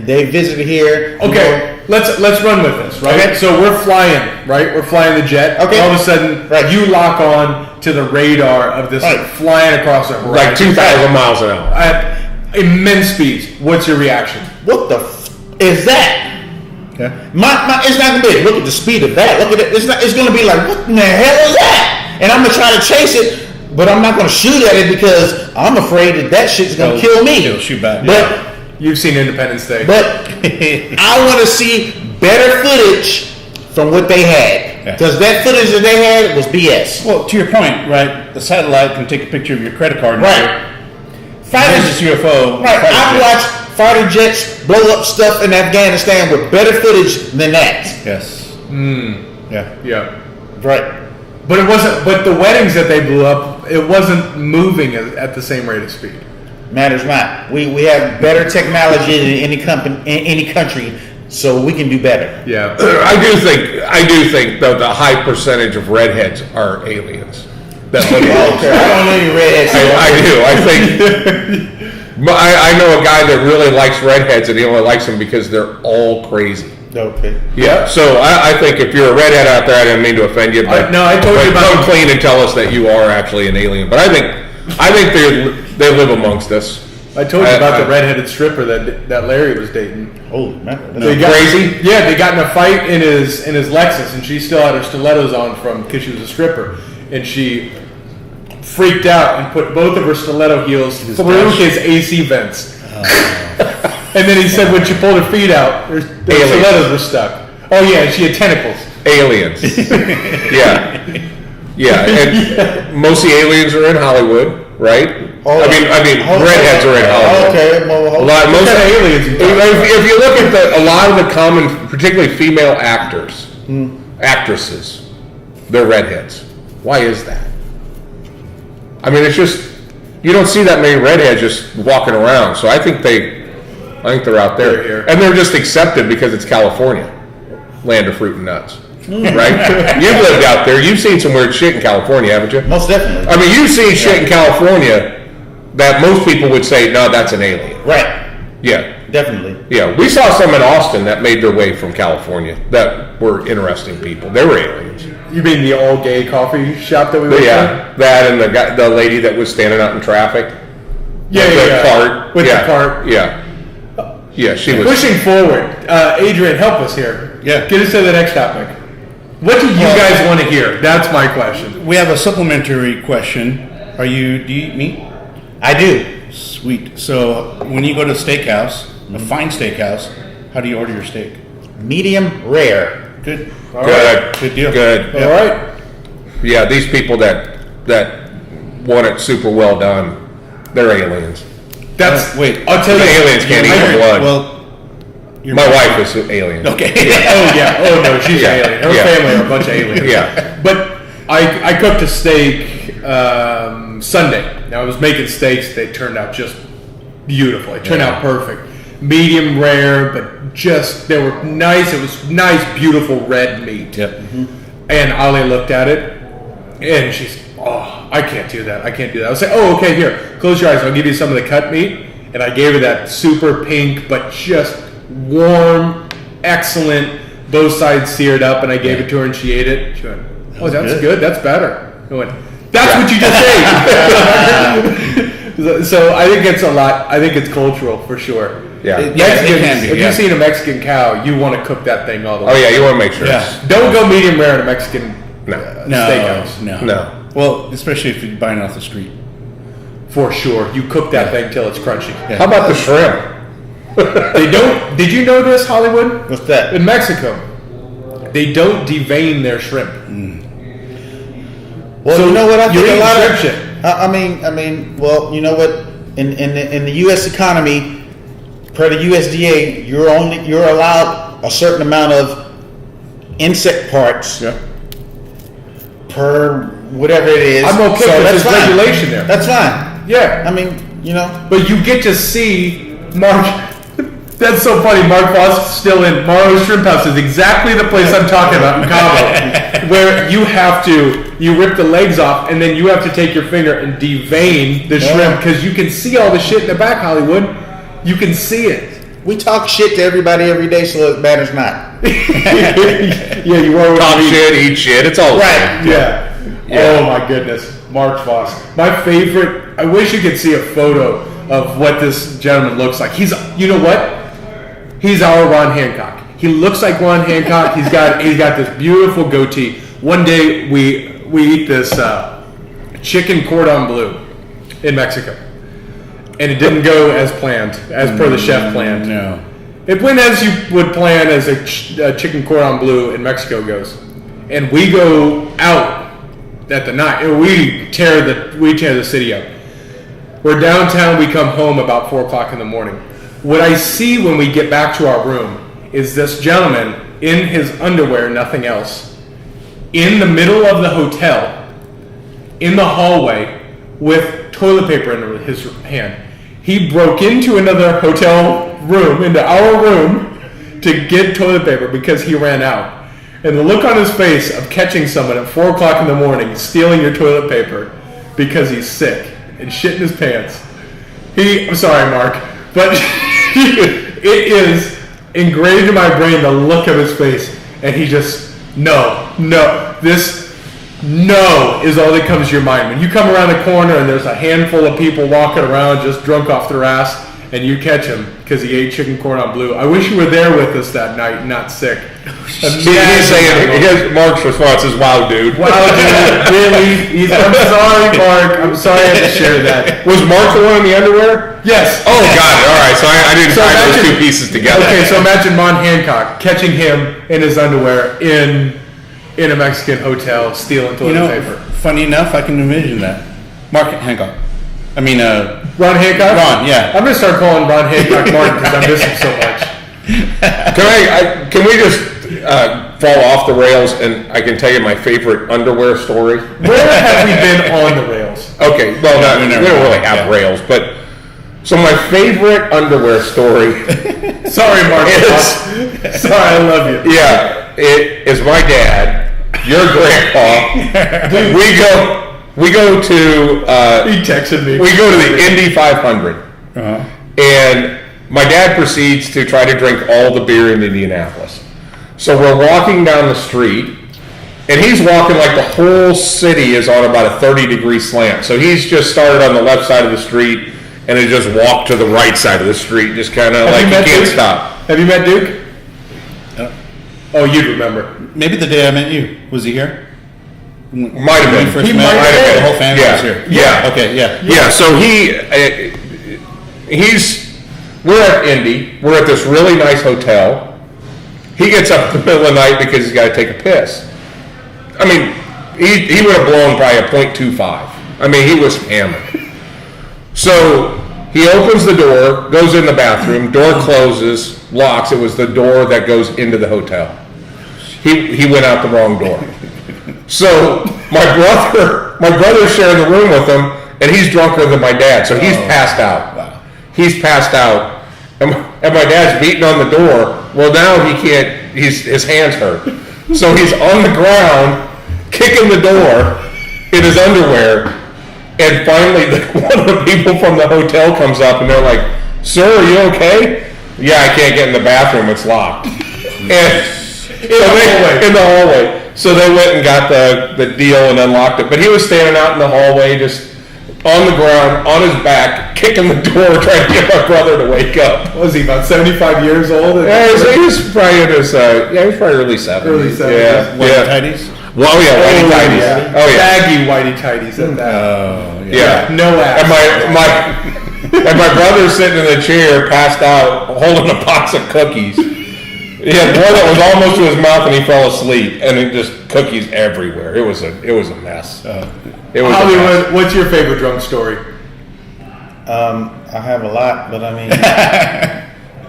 they visited here. Okay, let's run with this, right? Okay. So we're flying, right? We're flying the jet. Okay. All of a sudden, you lock on to the radar of this flying across the horizon. Like 2,000 miles an hour. At immense speeds. What's your reaction? What the is that? Okay. It's not gonna be. Look at the speed of that. Look at it. It's gonna be like, what in the hell is that? And I'm gonna try to chase it, but I'm not gonna shoot at it because I'm afraid that shit's gonna kill me. It'll shoot back. But You've seen Independence Day. I want to see better footage from what they had, because that footage that they had was BS. Well, to your point, right? The satellite can take a picture of your credit card. Right. Fighters is UFO. Right. I've watched fighter jets blow up stuff in Afghanistan with better footage than that. Yes. Yeah. Yeah. Right. But it wasn't. But the weddings that they blew up, it wasn't moving at the same rate of speed. Matters not. We have better technology than any country, so we can do better. Yeah. I do think though the high percentage of redheads are aliens. That live amongst I don't know any redheads. I do. I think. I know a guy that really likes redheads, and he only likes them because they're all crazy. Okay. Yeah. So I think if you're a redhead out there, I didn't mean to offend you, but I told you about. Come clean and tell us that you are actually an alien. But I think they live amongst us. I told you about the redheaded stripper that Larry was dating. Oh man. Crazy? Yeah, they got in a fight in his Lexus, and she still had her stilettos on because she was a stripper, and she freaked out and put both of her stiletto heels through his AC vents. And then he said when she pulled her feet out, her stilettos were stuck. Oh yeah, and she had tentacles. Aliens. Yeah. And most of the aliens are in Hollywood, right? I mean, redheads are in Hollywood. Okay. Most kind of aliens you talking if you look at a lot of the common, particularly female actresses, they're redheads. Why is that? I mean, it's just you don't see that many redheads just walking around. So I think they're out there, They're here. and they're just accepted because it's California, land of fruit and nuts. right? You've lived out there. You've seen some weird shit in California, haven't you? Most definitely. I mean, you've seen shit in California that most people would say, no, that's an alien. Right. Yeah. Definitely. Yeah, we saw some in Austin that made their way from California that were interesting people. They were aliens. You mean the all-gay coffee shop that we went But yeah, that and the lady that was standing out in traffic. Yeah, with yeah, the yeah. cart. With Yeah. the cart. Yeah. Yeah, she was. Pushing forward, Adrian, help us here. Yeah. Get us to the next topic. What do you guys want to hear? That's my question. We have a supplementary question. Do you eat meat? I do. Sweet. So when you go to a steakhouse, a fine steakhouse, how do you order your steak? Medium rare. Good. Good. Good deal. Good. All right. Yeah, these people that want it super well done, they're aliens. That's wait. I'll tell The you. aliens can't eat the blood. Well, My wife is an alien. Okay. Oh yeah. Oh no, she's Yeah. an alien. Her Yeah. family are a bunch of aliens. Yeah. But I cooked a steak Sunday. Now I was making steaks. They turned out just beautiful. It turned out perfect. Medium rare, but just they were nice. It was nice, beautiful red meat. Yep. And Ali looked at it, and she's, oh, I can't do that. I can't do that. I was like, oh, okay, here, close your eyes. I'll give you some of the cut meat. And I gave her that super pink, but just warm, excellent, both sides seared up. And I gave it to her, and she ate it. She went, oh, that's good. That's better. I went, that's what you just ate. So I think it's a lot. I think it's cultural for sure. Yeah. It Mexicans, can be, if yeah. you've seen a Mexican cow, you want to cook that thing all the way. Oh yeah, you want to make sure. Yeah. Don't go medium rare in a Mexican No. steakhouse. No. Well, especially if you're buying it off the street. For sure. You cook that thing till it's crunchy. Yeah. How about the shrimp? They don't. Did you know this, Hollywood? What's that? In Mexico, they don't devein their shrimp. Well, So you know what? I you're think a eating lot of. shrimp shit. I mean. Well, you know what? In the U.S. economy, per the USDA, you're allowed a certain amount of insect parts Yeah. per whatever it is. I'm okay So with that's this fine. regulation there. That's fine. Yeah. I mean, you know. But you get to see Mark. That's so funny. Mark Voss is still in Morrow's Shrimp House is exactly the place I'm talking about in Cabo, where you rip the legs off and then you have to take your finger and devein the shrimp because you can see all the shit in the back, Hollywood. You can see it. We talk shit to everybody every day, so it matters not. Yeah, you are. Talk shit, eat shit. It's all the same. Yeah. Oh my goodness, Mark Voss. My favorite. I wish you could see a photo of what this gentleman looks like. He's, you know what? He's our Ron Hancock. He looks like Ron Hancock. He's got this beautiful goatee. One day we eat this chicken cordon bleu in Mexico, and it didn't go as planned, as per the chef planned. No. It went as you would plan as a chicken cordon bleu in Mexico goes. And we go out at the night. We tear the city up. We're downtown. We come home about 4 o'clock in the morning. What I see when we get back to our room is this gentleman in his underwear, nothing else, in the middle of the hotel, in the hallway, with toilet paper in his hand. He broke into another hotel room, into our room, to get toilet paper because he ran out. And the look on his face of catching someone at 4 o'clock in the morning, stealing your toilet paper because he's sick and shit in his pants. I'm sorry, Mark, but it is engraved in my brain, the look of his face. And he just, no is all that comes to your mind. When you come around the corner and there's a handful of people walking around just drunk off their ass, and you catch him because he ate chicken cordon bleu. I wish you were there with us that night, not sick. Mark's response is, wow, dude. Wow, dude, really? I'm sorry, Mark. I'm sorry I had to share that. Was Mark the one in the underwear? Yes. Oh, got it. All right, so I didn't tie those two pieces together. Okay, so imagine Ron Hancock catching him in his underwear in a Mexican hotel, stealing toilet paper. Funny enough, I can envision that. Mark Hancock. Ron Hancock? Ron, yeah. I'm going to start calling Ron Hancock Martin because I miss him so much. Can we just fall off the rails and I can tell you my favorite underwear story? Where have we been on the rails? Okay, well, we don't really have rails, but So my favorite underwear story. Sorry, Mark. Sorry, I love you. Yeah, it is my dad, your grandpa. We go to. He texted me. We go to the Indy 500, and my dad proceeds to try to drink all the beer in Indianapolis. So we're walking down the street, and he's walking like the whole city is on about a 30-degree slant. So he's just started on the left side of the street, and he just walked to the right side of the street, just kind of like he can't Duke? stop. Have you met Duke? Oh, you'd remember. Maybe the day I met you. Was he here? Might have When been. we first He met, might have been. the whole family Yeah. was here. Yeah. Okay, yeah. Yeah, so we're at Indy, we're at this really nice hotel. He gets up in the middle of the night because he's got to take a piss. I mean, he would have blown probably a .25. I mean, he was hammered. So he opens the door, goes in the bathroom, door closes, locks. It was the door that goes into the hotel. He went out the wrong door. So my brother's sharing the room with him, and he's drunker than my dad, so he's passed out. Wow. He's passed out, and my dad's beating on the door. Well, now he can't. His hands hurt, so he's on the ground, kicking the door in his underwear. And finally, one of the people from the hotel comes up, and they're like, "Sir, are you okay?" "Yeah, I can't get in the bathroom; it's locked." And in the hallway. So they went and got the deal and unlocked it. But he was standing out in the hallway, just on the ground, on his back, kicking the door, trying to get my brother to wake up. What was he, about 75 years old? Yeah, he was probably in his, he was probably early 70s. Early 70s. Yeah. White yeah. tighties? Well, oh, yeah, whitey tighties. Yeah. Oh, yeah. Baggy whitey tighties at that. Oh, Yeah. No ass. And my brother's sitting in the chair, passed out, holding a box of cookies. He had one that was almost to his mouth, and he fell asleep, and it just cookies everywhere. It was a mess. It was a Hollywood, mess. what's your favorite drunk story? I have a lot, but I mean,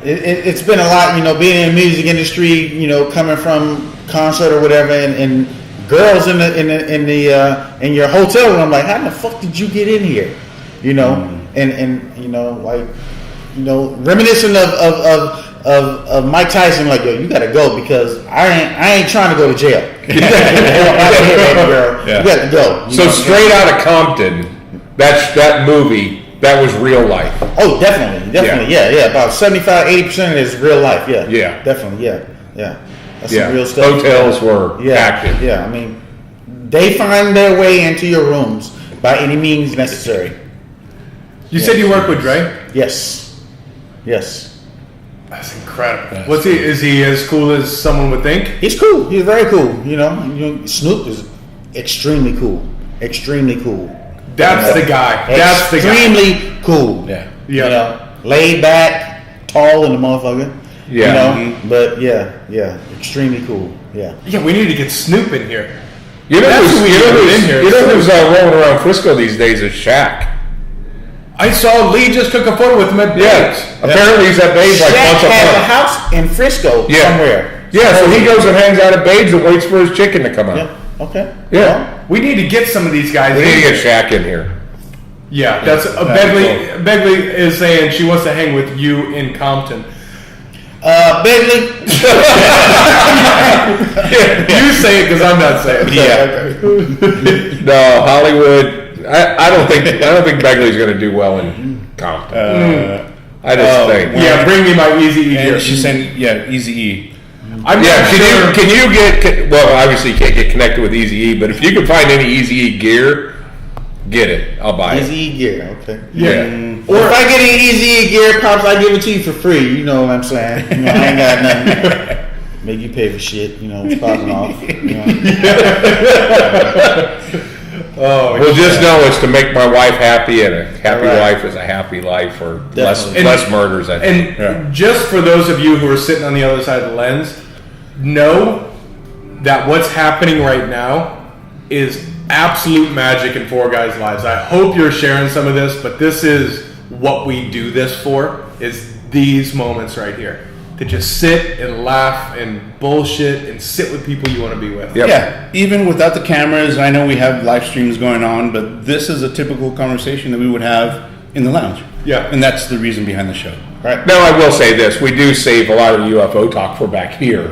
it's been a lot, being in the music industry, coming from concert or whatever, and girls in your hotel room, like, how the fuck did you get in here? Reminiscent of Mike Tyson, like, yo, you gotta go because I ain't trying to go to jail. You gotta get the hell out of here, baby girl. Yeah. You gotta go. So straight out of Compton, that movie, that was real life. Oh, definitely, yeah. About 75-80% is real life, yeah. Yeah. Definitely, yeah. That's Yeah. some real stuff. Hotels were active. Yeah, I mean, they find their way into your rooms by any means necessary. You said you work with Dre? Yes. That's incredible. Is he as cool as someone would think? He's cool. He's very cool. Snoop is extremely cool. That's the guy. That's the guy. Extremely cool. Yeah. Laid back, tall in the motherfucker. Yeah. But yeah, extremely cool. Yeah. Yeah, we need to get Snoop in here. You know That's who's who we need in here. rolling around Frisco these days is Shaq. I saw Lee just took a photo with him at Yeah. Pairings. Apparently he's at Babes like Shaq once a has a month. house in Frisco somewhere. Yeah, so he goes and hangs out at Babes and waits for his chicken to come out. Yeah. Okay. Yeah. We need to get some of these guys We in need to here. get Shaq in here. Yeah, that's Begley is saying she wants to hang with you in Compton. Begley. You say it because I'm not saying it. Yeah. No, Hollywood. I don't think Begley's going to do well in Compton. I just think. Yeah, bring me my Easy E gear. And she's saying, Easy E. I'm Yeah, not sure. can you get? Well, obviously you can't get connected with Easy E, but if you can find any Easy E gear, get it. I'll buy it. Easy gear. Okay. Yeah. Or if I get any Easy gear, pops, I give it to you for free. You know what I'm saying? I ain't got nothing. Make you pay for shit. It's popping off. Well, just know it's to make my wife happy, and a happy Right. wife is a happy life, or less Definitely. murders. I think. And just for those of you who are sitting on the other side of the lens, know that what's happening right now is absolute magic in Four Guys' lives. I hope you're sharing some of this, but this is what we do this for, is these moments right here. To just sit and laugh and bullshit and sit with people you want to be with. Yep. Yeah, even without the cameras, I know we have live streams going on, but this is a typical conversation that we would have in the lounge. Yeah. And that's the reason behind the show. Right. Now, I will say this, we do save a lot of UFO talk for back here,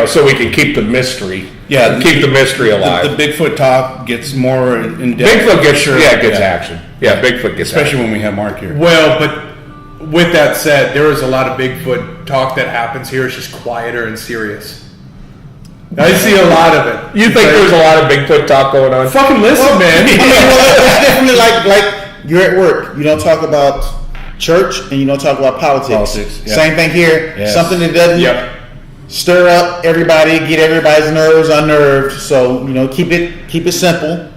so we can keep the mystery. Yeah, Keep the mystery alive. The Bigfoot talk gets more in depth. Bigfoot gets action. Yeah, Bigfoot gets especially action. when we have Mark here. Well, but with that said, there is a lot of Bigfoot talk that happens here. It's just quieter and serious. I see a lot of it. You think there's a lot of Bigfoot talk going on? Fucking listen, man. It's definitely like you're at work. You don't talk about church and you don't talk about politics. Yeah. Same thing here. Yes. Something that doesn't stir up everybody, get everybody's nerves unnerved. So keep it simple.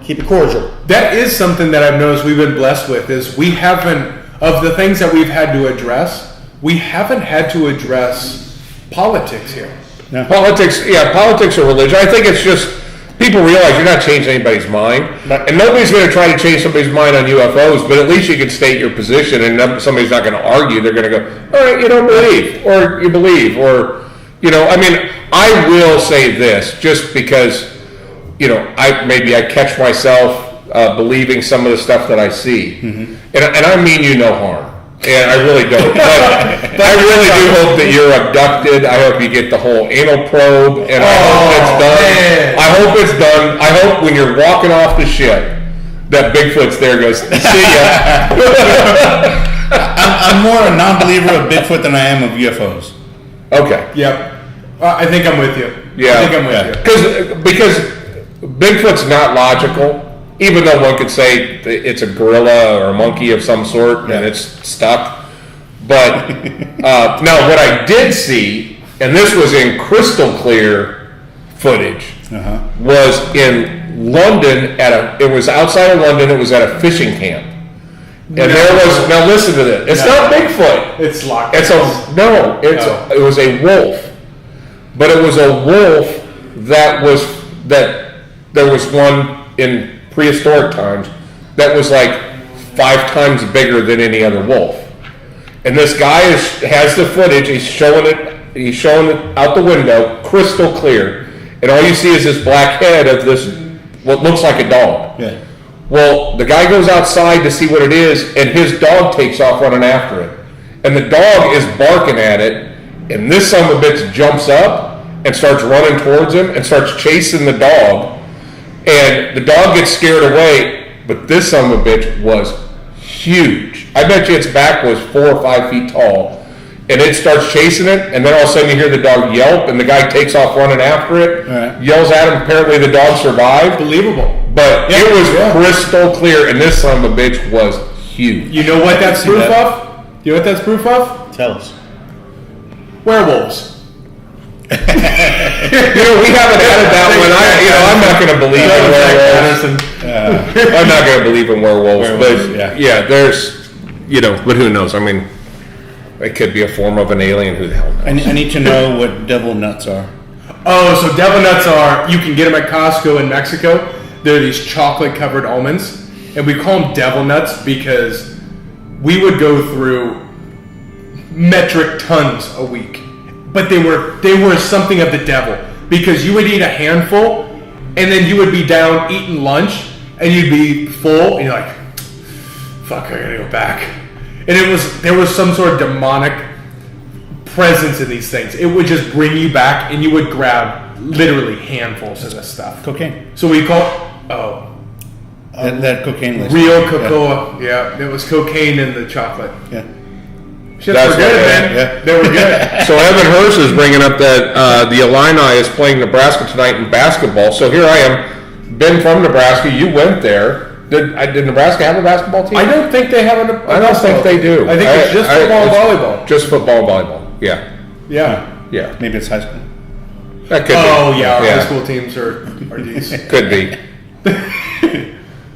Keep it cordial. That is something that I've noticed we've been blessed with is we haven't, of the things that we've had to address, we haven't had to address politics here. Yeah. Politics or religion. I think it's just people realize you're not changing anybody's mind, and nobody's going to try to change somebody's mind on UFOs. But at least you can state your position, and somebody's not going to argue. They're going to go, "All right, you don't believe, or you believe, or I mean, I will say this just because I catch myself believing some of the stuff that I see, and I mean you no harm. And I really don't. But I really do hope that you're abducted. I hope you get the whole anal probe, and I hope it's done. Man. I hope it's done. I hope when you're walking off the ship, that Bigfoot's there goes, see ya. I'm more a non-believer of Bigfoot than I am of UFOs. Okay. Yep. I think I'm with you. Yeah. I think I'm with you. Because Bigfoot's not logical. Even though one could say it's a gorilla or a monkey of some sort and it's stuck. But now what I did see, and this was in crystal clear footage, was in London it was outside of London, it was at a fishing camp. And there was, now listen to this, it's not Bigfoot. It's locked. It was a wolf. But it was a wolf that there was one in prehistoric times that was like 5 times bigger than any other wolf. And this guy has the footage, he's showing it out the window, crystal clear. And all you see is this black head of this, what looks like a dog. Yeah. Well, the guy goes outside to see what it is, and his dog takes off running after it. And the dog is barking at it, and this son of a bitch jumps up and starts running towards him and starts chasing the dog. And the dog gets scared away, but this son of a bitch was huge. I bet you its back was 4 or 5 feet tall. And it starts chasing it, and then all of a sudden you hear the dog yelp, and the guy takes off running after it, yells at him. Apparently the dog survived. Believable. But it was crystal clear, and this son of a bitch was huge. You know what that's proof of? You know what that's proof of? Tell us. Werewolves. We haven't added that one. I'm not going to believe in werewolves. I'm not going to believe in werewolves. But there's, but who knows? I mean, it could be a form of an alien. Who the hell knows? I need to know what devil nuts are. Oh, so devil nuts you can get them at Costco in Mexico. They're these chocolate-covered almonds. And we call them devil nuts because we would go through metric tons a week. But they were something of the devil because you would eat a handful and then you would be down eating lunch and you'd be full and you're like, fuck, I gotta go back. And there was some sort of demonic presence in these things. It would just bring you back and you would grab literally handfuls of this stuff. Cocaine. So we call That cocaine list. real cocoa. Yeah, it was cocaine in the chocolate. Yeah. Shit, That's we're good, what- man. yeah. They were good. So Evan Hurst is bringing up that the Illini is playing Nebraska tonight in basketball. So here I am, been from Nebraska. You went there. Did Nebraska have a basketball team? I don't think they have I don't think they do. I think it's just football and volleyball. Just football and volleyball. Yeah. Yeah. Maybe it's high school. That could Oh be. yeah, our high school teams are these. Could be.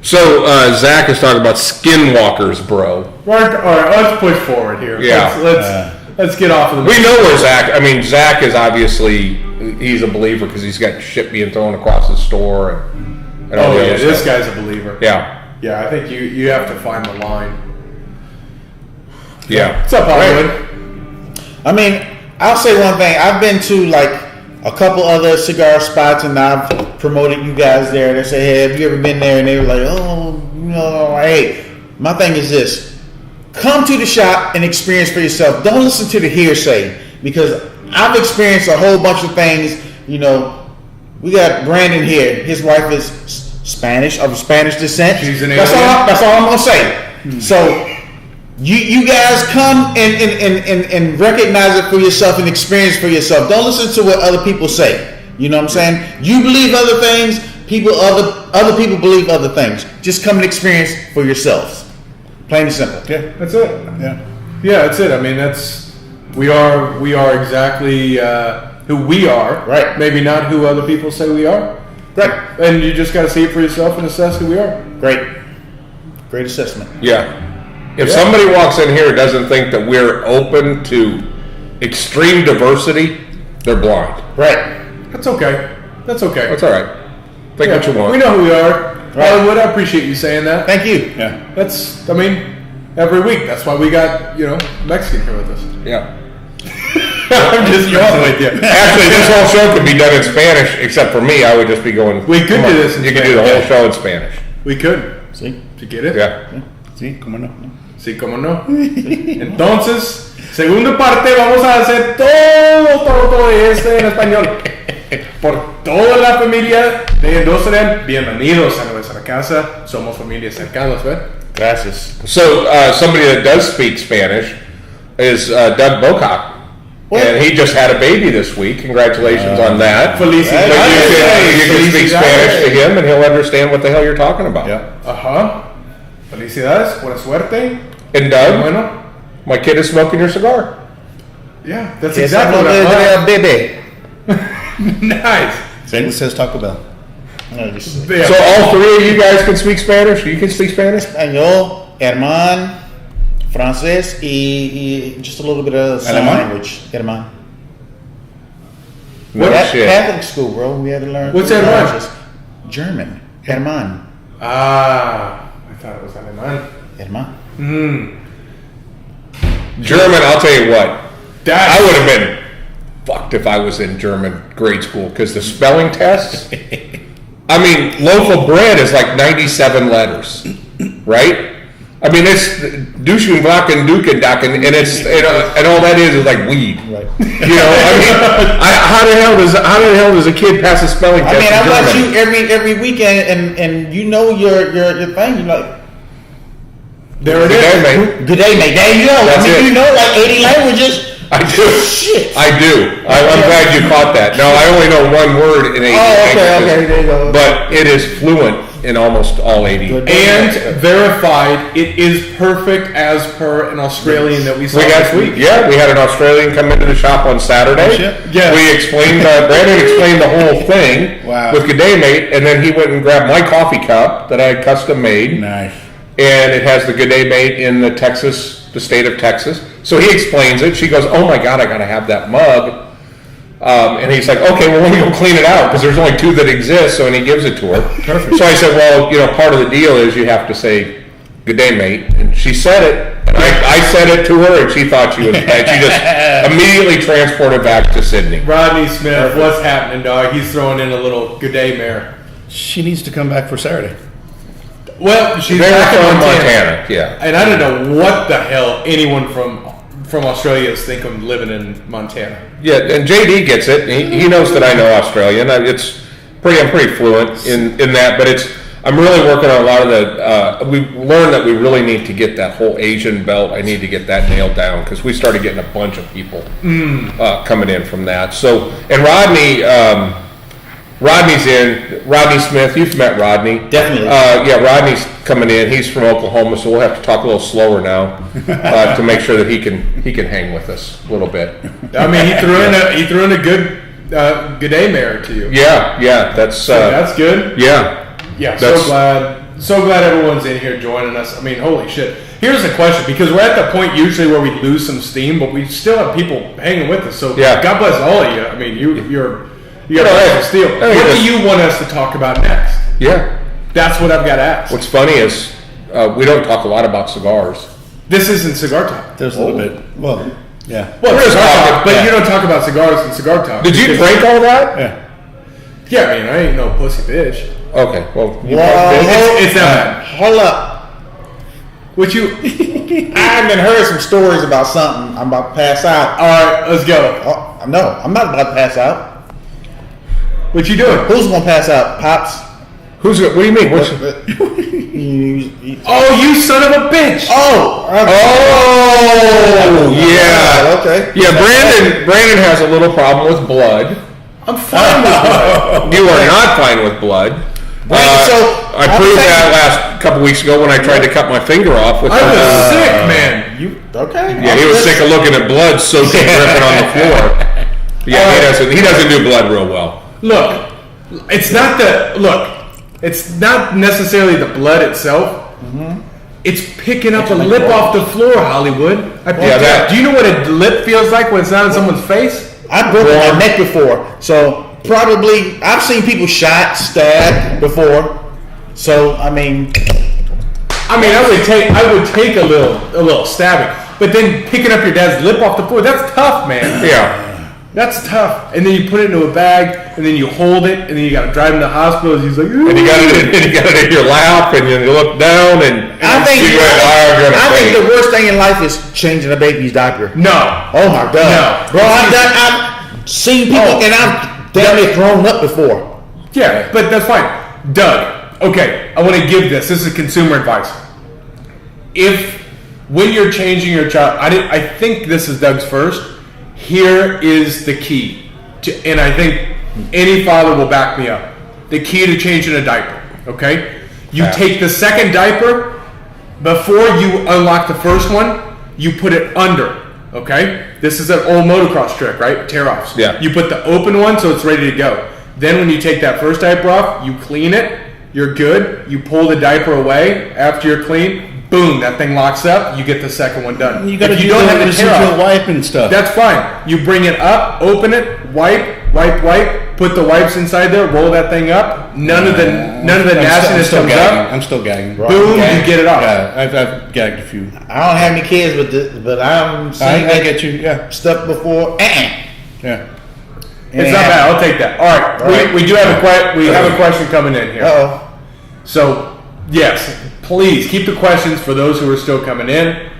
So Zach is talking about skinwalkers, bro. All right, let's push forward here. Yeah. Let's get off of the. We know where Zach. I mean, Zach is obviously he's a believer because he's got shit being thrown across the store and all Oh the yeah, other this stuff. guy's a believer. Yeah. Yeah, I think you have to find the line. Yeah. What's up, Hollywood? I mean, I'll say one thing. I've been to like a couple other cigar spots, and I've promoted you guys there. They say, "Hey, have you ever been there?" And they were like, "Oh, hey, my thing is this: come to the shop and experience for yourself. Don't listen to the hearsay, because I've experienced a whole bunch of things. You know, we got Brandon here. His wife is Spanish, of Spanish descent. She's an that's alien. that's all I'm gonna say. So you guys come and recognize it for yourself and experience for yourself. Don't listen to what other people say. You know what I'm saying? You believe other things. Other people believe other things. Just come and experience for yourselves. Plain and simple. Yeah. That's it. Yeah, that's it. I mean, we are exactly who we are. Right. Maybe not who other people say we are. Right. And you just got to see it for yourself and assess who we are. Great assessment. Yeah. If somebody walks in here and doesn't think that we're open to extreme diversity, they're blind. Right. That's okay. That's okay. That's all right. Think what you want. We know who we are. Right. Hollywood, I appreciate you saying that. Thank you. Yeah. That's, I mean, every week. That's why we got, Mexican here with us. Yeah. I'm just going with you. Actually, this whole show could be done in Spanish, except for me. I would just be going. We could "Come do on." this in You could do the whole Spanish. show in Spanish. We could. See? Did you get it? Yeah. Sí, cómo no. Sí, cómo no. Entonces, segunda parte, vamos a hacer todo esto en español. Por toda la familia de Industria, bienvenidos a nuestra casa. Somos familias cercanas, ¿verdad? Gracias. So somebody that does speak Spanish is Doug Bocock. And he just had a baby this week. Congratulations on that. Felicidades. But you can speak Spanish to him, and he'll understand what the hell you're talking about. Yeah. Ajá. Felicidades, buena suerte. And Doug, Bueno, my kid is smoking your cigar. yeah, that's Esa exactly no what I thought. bebé. It Nice. says Taco Bell. No, just Yeah. So all three of you guys can speak Spanish? You can speak Spanish? español, hermán, francés, y just a little bit of sign Alemán? language. Hermán. No shit. Catholic school, bro. We had to learn. What's hermán? languages. German. Hermán. Ah, I thought it was alemán. Hermán. German, I'll tell you what. That's, I would have been fucked if I was in German grade school because the spelling tests. I mean, loaf of bread is like 97 letters, right? I mean, it's Duschen, Wacken, Duken, Daken, and it's and all that is like weed. Right. You know, I mean, how the hell does a kid pass a spelling test? I mean, I in watch German? you every weekend, and you know your thing. You're like, there it Good day, is. mate. good day, mate. There you go. That's I mean, it. you know like 80 languages. I do. Shit. I do. I'm glad you caught that. No, I only know one word in 80 Oh, okay, languages, okay, there you go. but it is fluent in almost all 80. Good. And verified, it is perfect as per an Australian that we saw We this got, week. yeah, we had an Australian come into the shop on Saturday. Oh, shit. Yeah. We explained, Brandon explained the whole thing Wow. with Good Day Mate, and then he went and grabbed my coffee cup that I had custom made, Nice. and it has the Good Day Mate in the state of Texas. So he explains it. She goes, "Oh my God, I gotta have that mug." And he's like, "Okay, well, let me go clean it out because there's only two that exist." So, and he gives it to her. Perfect. So I said, "Well, part of the deal is you have to say, 'Good day, mate.'" And she said it, and I said it to her, and she thought she was bad. She just immediately transported back to Sydney. Rodney Smith, what's happening, dog? He's throwing in a little good day, Mayor. She needs to come back for Saturday. Well, she's They're back in from Montana. Montana, yeah. And I don't know what the hell anyone from Australia is thinking living in Montana. Yeah, and JD gets it. He knows that I know Australian. I'm pretty fluent in that, but I'm really working on a lot of the. We learned that we really need to get that whole Asian belt. I need to get that nailed down because we started getting a bunch of people coming in from that. So, and Rodney's in. Rodney Smith, you've met Rodney. Definitely. Yeah, Rodney's coming in. He's from Oklahoma, so we'll have to talk a little slower now to make sure that he can hang with us a little bit. I mean, he threw in a good good day, Mayor, to you. Yeah, that's So that's good. yeah. Yeah, That's- so glad everyone's in here joining us. I mean, holy shit. Here's the question, because we're at the point usually where we lose some steam, but we still have people hanging with us. So Yeah. God bless all of you. I mean, you got Yeah, a steel. I think What it's- do you want us to talk about next? Yeah. That's what I've got asked. What's funny is we don't talk a lot about cigars. This isn't Cigar Talk. There's a little bit. Well, yeah. Well, We're it's just Cigar talking- Talk, but yeah. you don't talk about cigars in Cigar Talk. Did you Because- drink all that? Yeah. Yeah, I mean, I ain't no pussy bitch. Okay, well, you Well, probably did. It's not bad. Hold up. What you? I haven't heard some stories about something. I'm about to pass out. All right, let's go. Oh, no, I'm not about to pass out. What you doing? Who's gonna pass out? Pops? What do you mean? What's, Oh, you son of a bitch! Oh, yeah. Okay. Yeah, Brandon has a little problem with blood. I'm fine with blood. You are not fine with blood. I proved that last couple weeks ago when I tried to cut my finger off. With I was sick, man. You okay? Yeah, he was sick of looking at blood soaking dripping on the floor. Yeah, he doesn't do blood real well. Look, it's not necessarily the blood itself. It's picking up a lip off the floor, Hollywood. Do you know what a lip feels like when it's not on someone's face? I've broken my neck before, so probably I've seen people shot, stabbed before. So I would take a little stabbing, but then picking up your dad's lip off the floor, that's tough, man. Yeah. That's tough. And then you put it into a bag, and then you hold it, and then you got to drive him to the hospital. He's like, and you got it in your lap, and you look down, and I think the worst thing in life is changing a baby's diaper. No. Oh my God. No. Bro, I've seen people and I've damn near thrown up before. Yeah, but that's fine. Doug, okay, I want to give this. This is consumer advice. When you're changing your child, I think this is Doug's first. Here is the key, and I think any father will back me up. The key to changing a diaper, okay? You take the second diaper, before you unlock the first one, you put it under, okay? This is an old motocross trick, right? Tear-offs. Yeah. You put the open one so it's ready to go. Then when you take that first diaper off, you clean it, you're good. You pull the diaper away after you're clean. Boom, that thing locks up. You get the second one done. You got to you don't have the to tear off, residual wipe and stuff. that's fine. You bring it up, open it, wipe. Put the wipes inside there. Roll that thing up. None of the nastiness comes up. I'm still gagging. Boom, you get it off. Yeah, I've gagged a few. I don't have any kids, but I'm seeing I get you. Yeah. stuff before. Yeah. It's not bad. I'll take that. All right. We do have a question coming in here. Uh-oh. So yes, please keep the questions for those who are still coming in.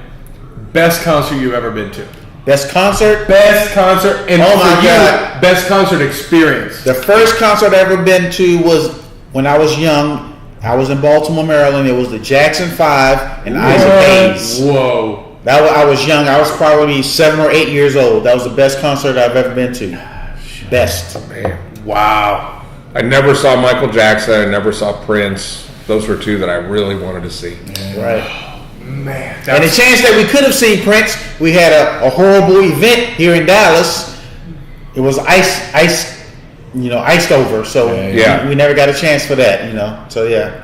Best concert you've ever been to. Best concert? Best concert, and Oh my for you, God. best concert experience. The first concert I ever been to was when I was young. I was in Baltimore, Maryland. It was the Jackson 5 and Isaac Hayes. Whoa. I was young. I was probably 7 or 8 years old. That was the best concert I've ever been to. Best. Man. Wow. I never saw Michael Jackson. I never saw Prince. Those were two that I really wanted to see. Right. Man. And the chance that we could have seen Prince, we had a horrible event here in Dallas. It was iced over. So Yeah. we never got a chance for that, So yeah.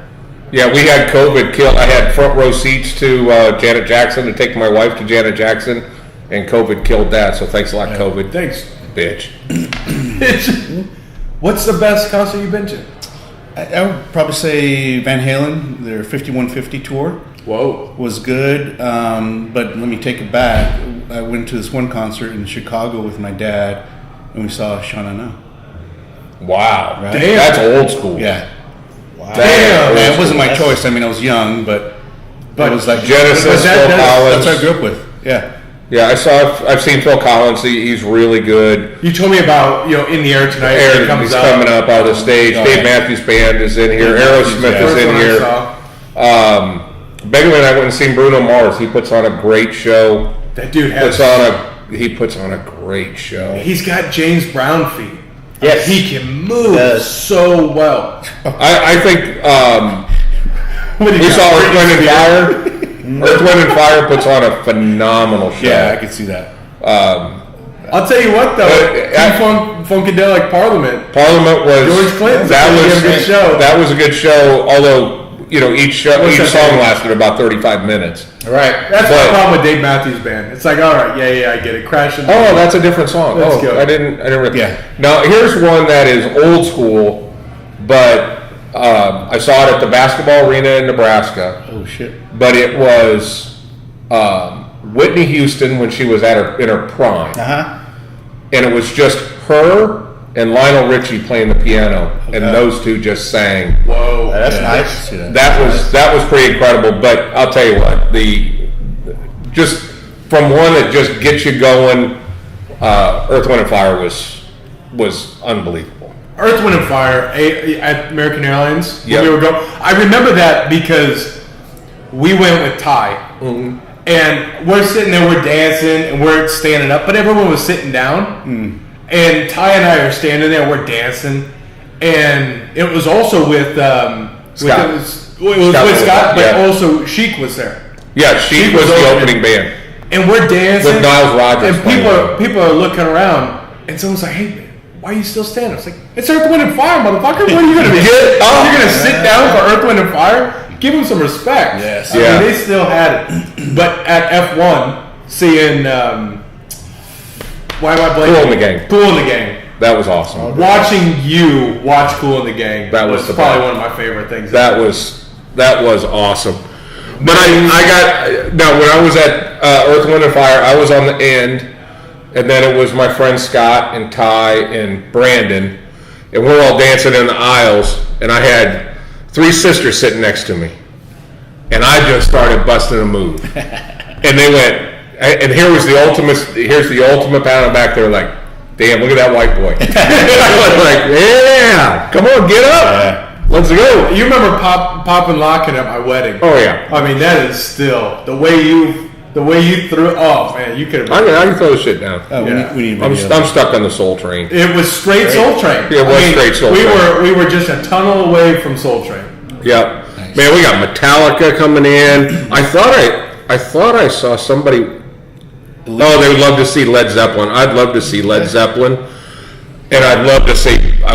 Yeah, we had COVID kill. I had front row seats to Janet Jackson to take my wife to Janet Jackson, and COVID killed that. So thanks a lot, COVID. Thanks. Bitch. What's the best concert you've been to? I would probably say Van Halen, their 5150 tour. Whoa. Was good, but let me take it back. I went to this one concert in Chicago with my dad, and we saw Sha Na Na. Wow. Right? Damn. That's old school. Yeah. Wow. Damn. Man, it wasn't my choice. I mean, I was young, but it was like Genesis, but Phil Collins. That's what I grew up with. Yeah. Yeah, I've seen Phil Collins. He's really good. You told me about, In the Air Tonight. Aaron, It comes he's up. coming up out of the stage. Oh, Dave yeah. Matthews Band is in here. Dave Matthews, Aerosmith yeah. is in First one I here. saw. Begley and I went and seen Bruno Mars. He puts on a great show. That dude He puts on a great show. He's got James Brown feet. Yes. He can move Yes. so well. I think What do you we got? saw Earth, Wind and Fire. Earth, Wind and Fire puts on a phenomenal show. Yeah, I could see that. I'll tell you what, though. But, Funkadelic Parliament. Parliament was George Clinton's that a was good show. That was a good show. Although each What's that song name? lasted about 35 minutes. Right. That's But- my problem with Dave Matthews Band. It's like, all right, yeah, I get it. Crashing. Oh, that's a different song. Let's go. I didn't. Yeah. Now here's one that is old school, but I saw it at the basketball arena in Nebraska. Oh shit. But it was Whitney Houston when she was in her prime, Uh-huh. and it was just her and Lionel Richie playing the piano, and those two just sang. Whoa. That's nice. That was pretty incredible. But I'll tell you what, just from one that just gets you going, Earth, Wind and Fire was unbelievable. Earth, Wind and Fire at American Airlines. Yep. When we were going, I remember that because we went with Ty, and we're sitting there, we're dancing, and we're standing up, but everyone was sitting down. And Ty and I are standing there, we're dancing, and it was also with Scott. It was with Scott, but also Sheik was there. Yeah, she was the opening band. And we're dancing. With Niles Rodgers And people are looking around, and someone's like, hey, why are you still standing? It's like, it's Earth, Wind and Fire, motherfucker. What are you going to do? You're going to sit down for Earth, Wind and Fire? Give them some respect. Yes. I mean, they still had it. But at F1, seeing, why am I blanking? Kool and the Gang. Kool and the Gang. That was awesome. Watching you watch Kool and the Gang That was the probably best. one of my favorite things. That was awesome. But I got, now when I was at Earth, Wind and Fire, I was on the end, and then it was my friend Scott and Ty and Brandon, and we're all dancing in the aisles, and I had 3 sisters sitting next to me, and I just started busting a move, and they went, and here's the ultimate pattern back there, like, damn, look at that white boy. I was like, yeah, come on, get up. Let's go. You remember Pop and Locking at my wedding? Oh yeah. I mean, that is still the way you threw. Oh man, you could have. I can throw the shit down. We need I'm video. stuck on the Soul Train. It was straight Soul Train. It was straight Soul Train. We were just a tunnel away from Soul Train. Yep. Nice. Man, we got Metallica coming in. I thought I saw somebody. Oh, they would love to see Led Zeppelin. I'd love to see Led Zeppelin, and I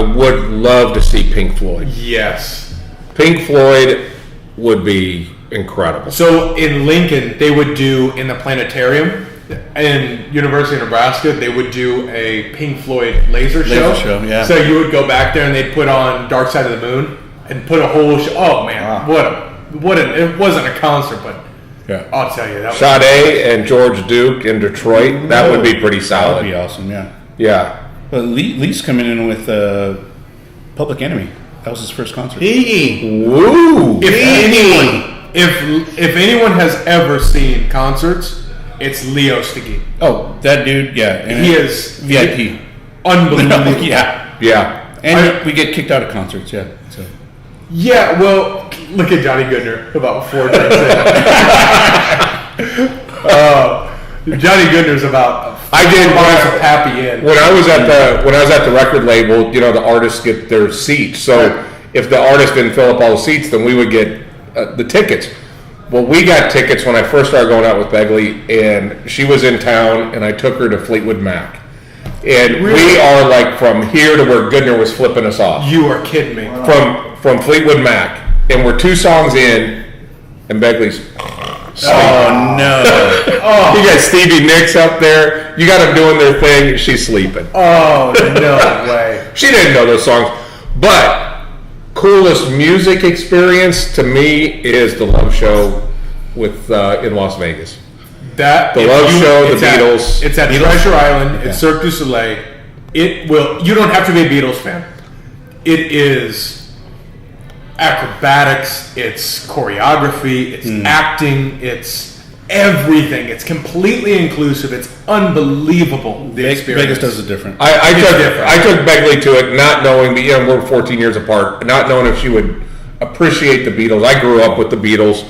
would love to see Pink Floyd. Yes. Pink Floyd would be incredible. So in Lincoln, they would do in the planetarium. In University of Nebraska, they would do a Pink Floyd laser show. Yeah. So you would go back there and they'd put on Dark Side of the Moon and put a whole show. Oh man, it wasn't a concert, but Yeah. I'll tell you that. Sade and George Duke in Detroit. That would be pretty That solid. would be awesome. Yeah. Yeah. But Lee's coming in with Public Enemy. That was his first concert. Woo! If anyone has ever seen concerts, it's Leo Stiggy. Oh, that dude, yeah. And He is VIP. unbelievable. Yeah. Yeah. And we get kicked out of concerts, yeah. So. Yeah, well, look at Johnny Goodner about 4 drinks in. Johnny Goodner's about I did bottles of Pappy in. when I was at the record label. You know, the artists get their seats. So if the artist didn't fill up all the seats, then we would get the tickets. Well, we got tickets when I first started going out with Begley, and she was in town, and I took her to Fleetwood Mac. And we are like from here to where Goodner was flipping us off. You are kidding me. From Fleetwood Mac, and we're 2 songs in, and Begley's. Oh, no. You got Stevie Nicks up there. You got them doing their thing. She's sleeping. Oh, no way. She didn't know those songs. But coolest music experience to me is the Love Show with in Las Vegas. The Love Show, the Beatles. It's at Treasure Island. It's Cirque du Soleil. It will. You don't have to be a Beatles fan. It is acrobatics. It's choreography. It's acting. It's everything. It's completely inclusive. It's unbelievable. The experience. Vegas does it different. I took Begley to it, not knowing. We're 14 years apart, not knowing if she would appreciate the Beatles. I grew up with the Beatles,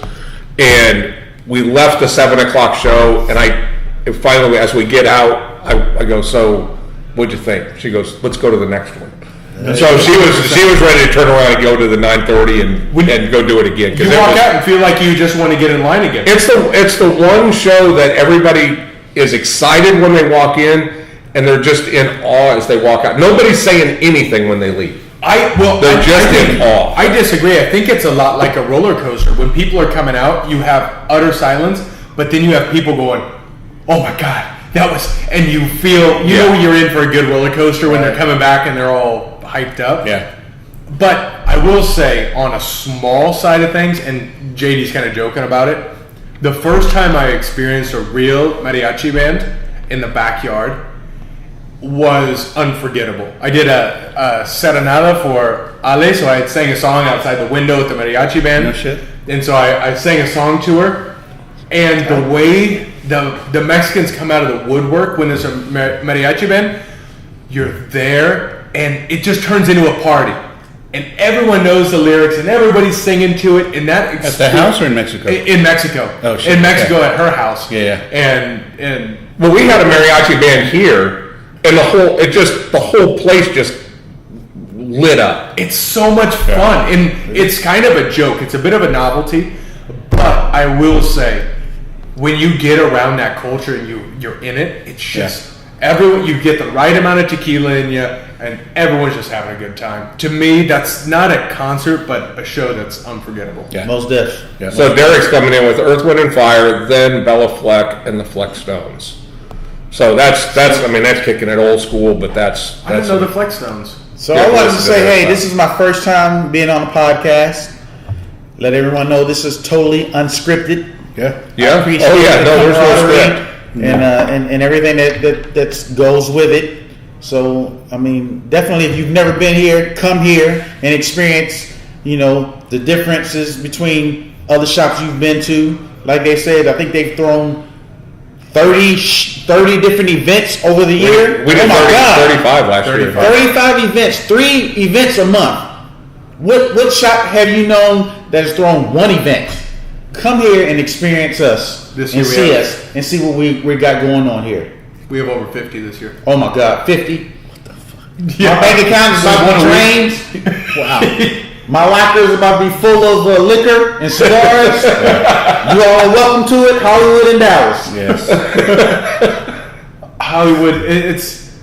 and we left the 7 o'clock show, and finally, as we get out, I go, so what'd you think? She goes, let's go to the next one. So she was ready to turn around and go to the 9:30 and go do it again. You walk out and feel like you just want to get in line again. It's the one show that everybody is excited when they walk in, and they're just in awe as they walk out. Nobody's saying anything when they leave. They're just in awe. I disagree. I think it's a lot like a roller coaster. When people are coming out, you have utter silence, but then you have people going, "Oh my God, that was," and you feel, know you're in for a good roller coaster when they're coming back and they're all hyped up. Yeah. But I will say, on a small side of things, and JD's kind of joking about it, the first time I experienced a real mariachi band in the backyard, was unforgettable. I did a serenata for Ale, so I sang a song outside the window with the mariachi band. No shit. And so I sang a song to her, and the way the Mexicans come out of the woodwork when there's a mariachi band, you're there, and it just turns into a party. And everyone knows the lyrics, and everybody's singing to it. And that At the house or in Mexico? In Mexico. Oh, shit. In Mexico, Okay. at her house. Yeah. And Well, we had a mariachi band here, and the whole place just lit up. it's so much fun, and it's kind of a joke. It's a bit of a novelty, but I will say, when you get around that culture and you're in it, it's just everyone. You get the right amount of tequila in you, and everyone's just having a good time. To me, that's not a concert, but a show that's unforgettable. Yeah. Most deaf. Yeah. So Derek's coming in with Earth, Wind, and Fire, then Bella Fleck and the Flex Stones. So that's kicking it old school, but that's I didn't know the Flex Stones. So Yeah, I wanted to listen to say, that hey, stuff. this is my first time being on a podcast. Let everyone know this is totally unscripted. Yeah. Yeah. I appreciate Oh yeah. the No, there's no camaraderie script. and everything that goes with it. So I mean, definitely, if you've never been here, come here and experience, the differences between other shops you've been to. Like they said, I think they've thrown 30 different events over the year. We did Oh my 30, God. 35 last year. 35 events, 3 events a month. What shop have you known that has thrown one event? Come here and experience us This year and we see have- us and see what we got going on here. We have over 50 this year. Oh my God, 50. Yeah. My bank account is about to be drained. Wow. My locker is about to be full of liquor and cigars. You all are welcome to it, Hollywood and Dallas. Yes. Hollywood, it's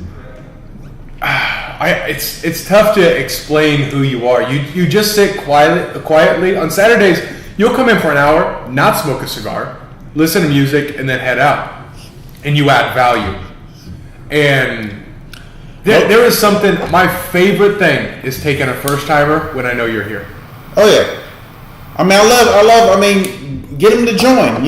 tough to explain who you are. You just sit quietly. On Saturdays, you'll come in for an hour, not smoke a cigar, listen to music, and then head out. And you add value. And there is something, my favorite thing is taking a first timer when I know you're here. Oh yeah. I mean, get them to join.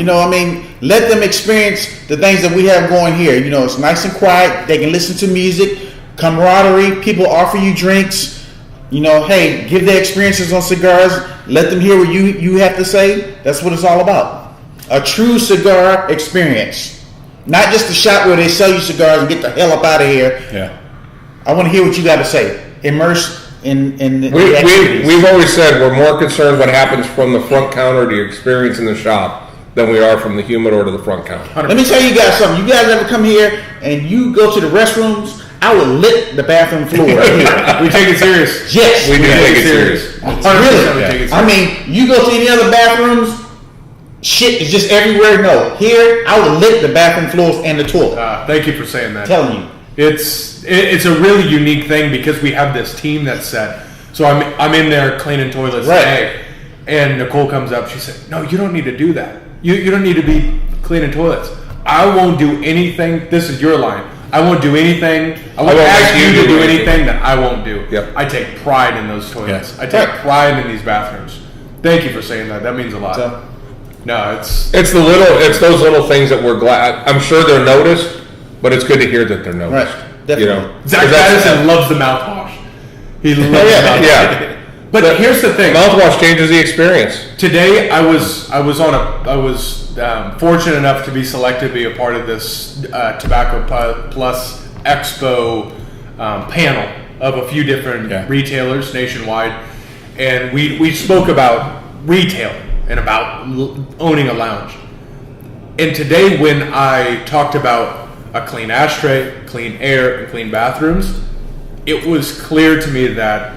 Let them experience the things that we have going here. It's nice and quiet. They can listen to music, camaraderie. People offer you drinks. Hey, give their experiences on cigars. Let them hear what you have to say. That's what it's all about. A true cigar experience. Not just a shop where they sell you cigars and get the hell up out of here. Yeah. I want to hear what you got to say. Immerse in the activities. We've always said we're more concerned what happens from the front counter to your experience in the shop than we are from the humidor to the front counter. Let me tell you guys something. You guys ever come here and you go to the restrooms? I would lick the bathroom floor right here. We take it serious. Yes. We do take it serious. 100% we Really? take it serious. I mean, you go to any other bathrooms, shit is just everywhere. No. Here, I would lick the bathroom floors and the toilet. Thank you for saying that. I'm telling you. It's a really unique thing because we have this team that's set. So I'm in there cleaning toilets Right. today, and Nicole comes up. She said, "No, you don't need to do that. You don't need to be cleaning toilets. I won't do anything. This is your line. I won't do anything. I won't ask make you you to do do anything." anything that I won't do. Yep. I take pride in those toilets. Yeah. I take Right. pride in these bathrooms. Thank you for saying that. That means a lot. So- No, it's It's those little things that we're glad. I'm sure they're noticed, but it's good to hear that they're noticed. Right. Definitely. Zach 'Cause that's- Patterson loves the mouthwash. He loves yeah. mouthwash. Yeah. But here's the thing. Mouthwash changes the experience. Today, I was fortunate enough to be selected to be a part of this Tobacco Plus Expo panel of a few different retailers nationwide, and we spoke about retail and about owning a lounge. And today, when I talked about a clean ashtray, clean air, and clean bathrooms, it was clear to me that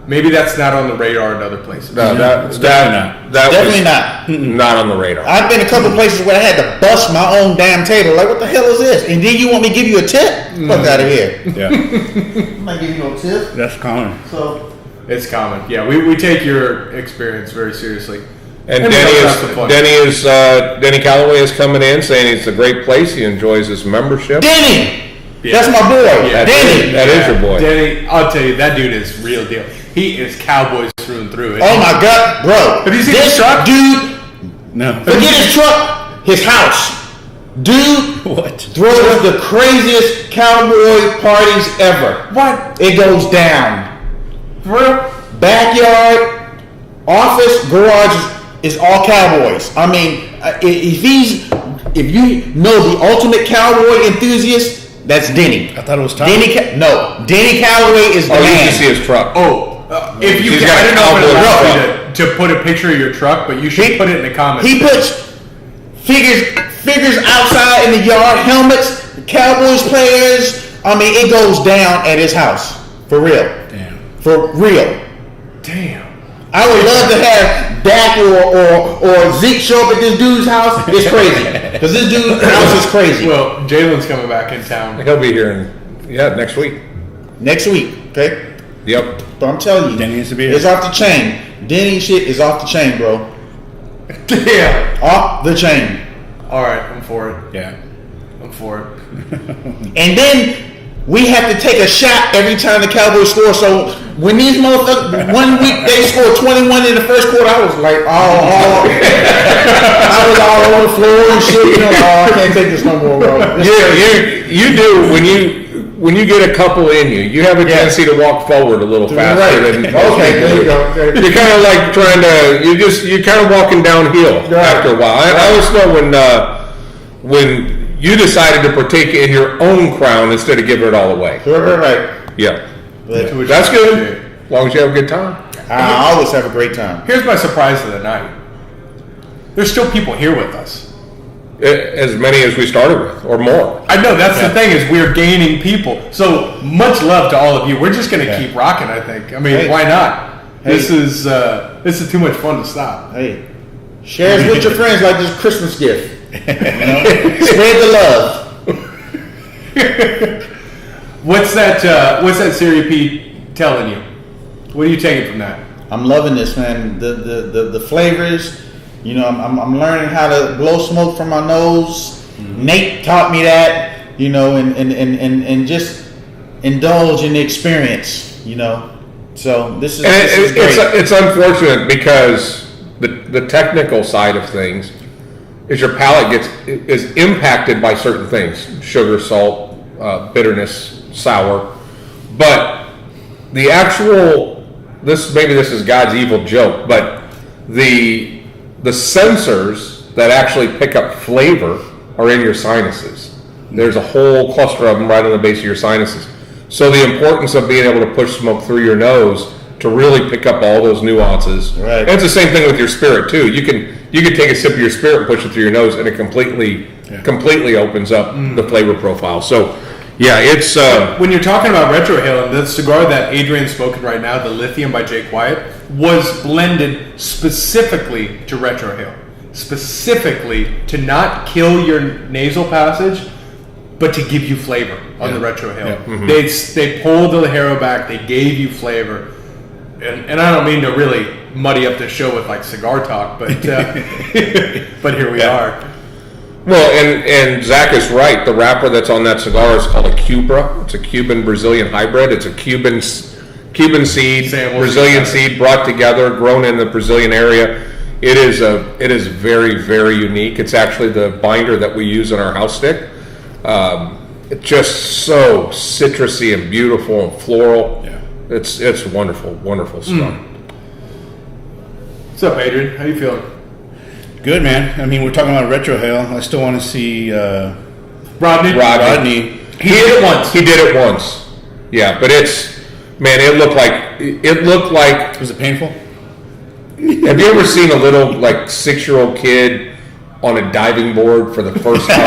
maybe that's not on the radar in other places. No, It's definitely that Definitely was not. not on the radar. I've been a couple places where I had to bust my own damn table. Like, what the hell is this? And then you want me to give you a tip? Fuck out of here. Yeah. I'm not giving you no tip. That's common. So, It's common. Yeah, we take your experience very seriously. And we Denny also have some fun. Denny Calloway is coming in saying it's a great place. He enjoys his membership. Denny! Yeah. That's my boy. Yeah, Denny! That is your boy. Denny, I'll tell you, that dude is real deal. He is Cowboys through and through. Oh my God, bro. Have you seen this his truck? dude, No. forget his truck, his house. Dude, What? throws the craziest cowboy parties ever. What? It goes down. For real? Backyard, office, garage is all cowboys. I mean, if you know the ultimate cowboy enthusiast, that's Denny. I thought it was Tom. Denny Calloway is the Oh, you man. can see his truck. Oh, if you He's can, got I a don't know if it cowboy allows truck. you to put a picture of your truck, but you should put it in the comments. He puts figures outside in the yard, helmets, Cowboys players. I mean, it goes down at his house. For real. Damn. For real. Damn. I would love to have Dak or Zeke show up at this dude's house. It's crazy. Because this dude's house is crazy. Well, Jalen's coming back in town. He'll be here next week. Next week, okay? Yep. But I'm telling you, Denny needs to be here. it's off the chain. Denny shit is off the chain, bro. Damn. Off the chain. All right, I'm for it. Yeah. I'm for it. And then we have to take a shot every time the Cowboys score. So when these motherfuckers, one week they scored 21 in the first quarter, I was like, I was all over the floor and shit. You know, I can't take this no more, bro. You do when you get a couple in you. You have a tendency to walk forward a little faster. Right. Than Okay, there you go. You're kind of like you're kind of walking downhill after a while. I always know when you decided to partake in your own crown instead of giving it all away. Right. Yeah. But That's good. As long as you have a good time. I always have a great time. Here's my surprise of the night. There's still people here with us. As many as we started with, or more. I know, that's the thing, is we're gaining people. So much love to all of you. We're just going to keep rocking, I think. I mean, Hey. why not? Hey. This is too much fun to stop. Hey, share it with your friends like this Christmas gift. You know? Spread the love. What's that Siri P telling you? What are you taking from that? I'm loving this, man. The flavors. You know, I'm learning how to blow smoke from my nose. Mm-hmm. Nate taught me that. You know, and just indulge in the experience. You know, so this is great. It's unfortunate because the technical side of things is your palate is impacted by certain things: sugar, salt, bitterness, sour. But the actual this is God's evil joke, but the sensors that actually pick up flavor are in your sinuses. There's a whole cluster of them right on the base of your sinuses. So the importance of being able to push smoke through your nose to really pick up all those nuances. Right. And it's the same thing with your spirit too. You can take a sip of your spirit and push it through your nose, and it completely opens up the flavor profile. So yeah, it's when you're talking about retrohale, the cigar that Adrian's smoking right now, the Lithium by Jake Wyatt, was blended specifically to retrohale, specifically to not kill your nasal passage, but to give you flavor on the retrohale. Yeah. Mm-hmm. They pulled the Ligero back, they gave you flavor, and I don't mean to really muddy up the show with like cigar talk, but but here we are. well, and Zach is right. The wrapper that's on that cigar is called a Cubra. It's a Cuban Brazilian hybrid. It's a Cuban seed, Brazilian seed brought together, grown in the Brazilian area. It is very, very unique. It's actually the binder that we use in our house stick. It's just so citrusy and beautiful and floral. Yeah. It's wonderful, wonderful stuff. What's up, Adrian? How you feeling? Good, man. I mean, we're talking about retrohale. I still want to see Rodney? Rodney. He did it once. He did it once. Yeah, but it looked like. Was it painful? Have you ever seen a little like 6-year-old kid on a diving board for the first time?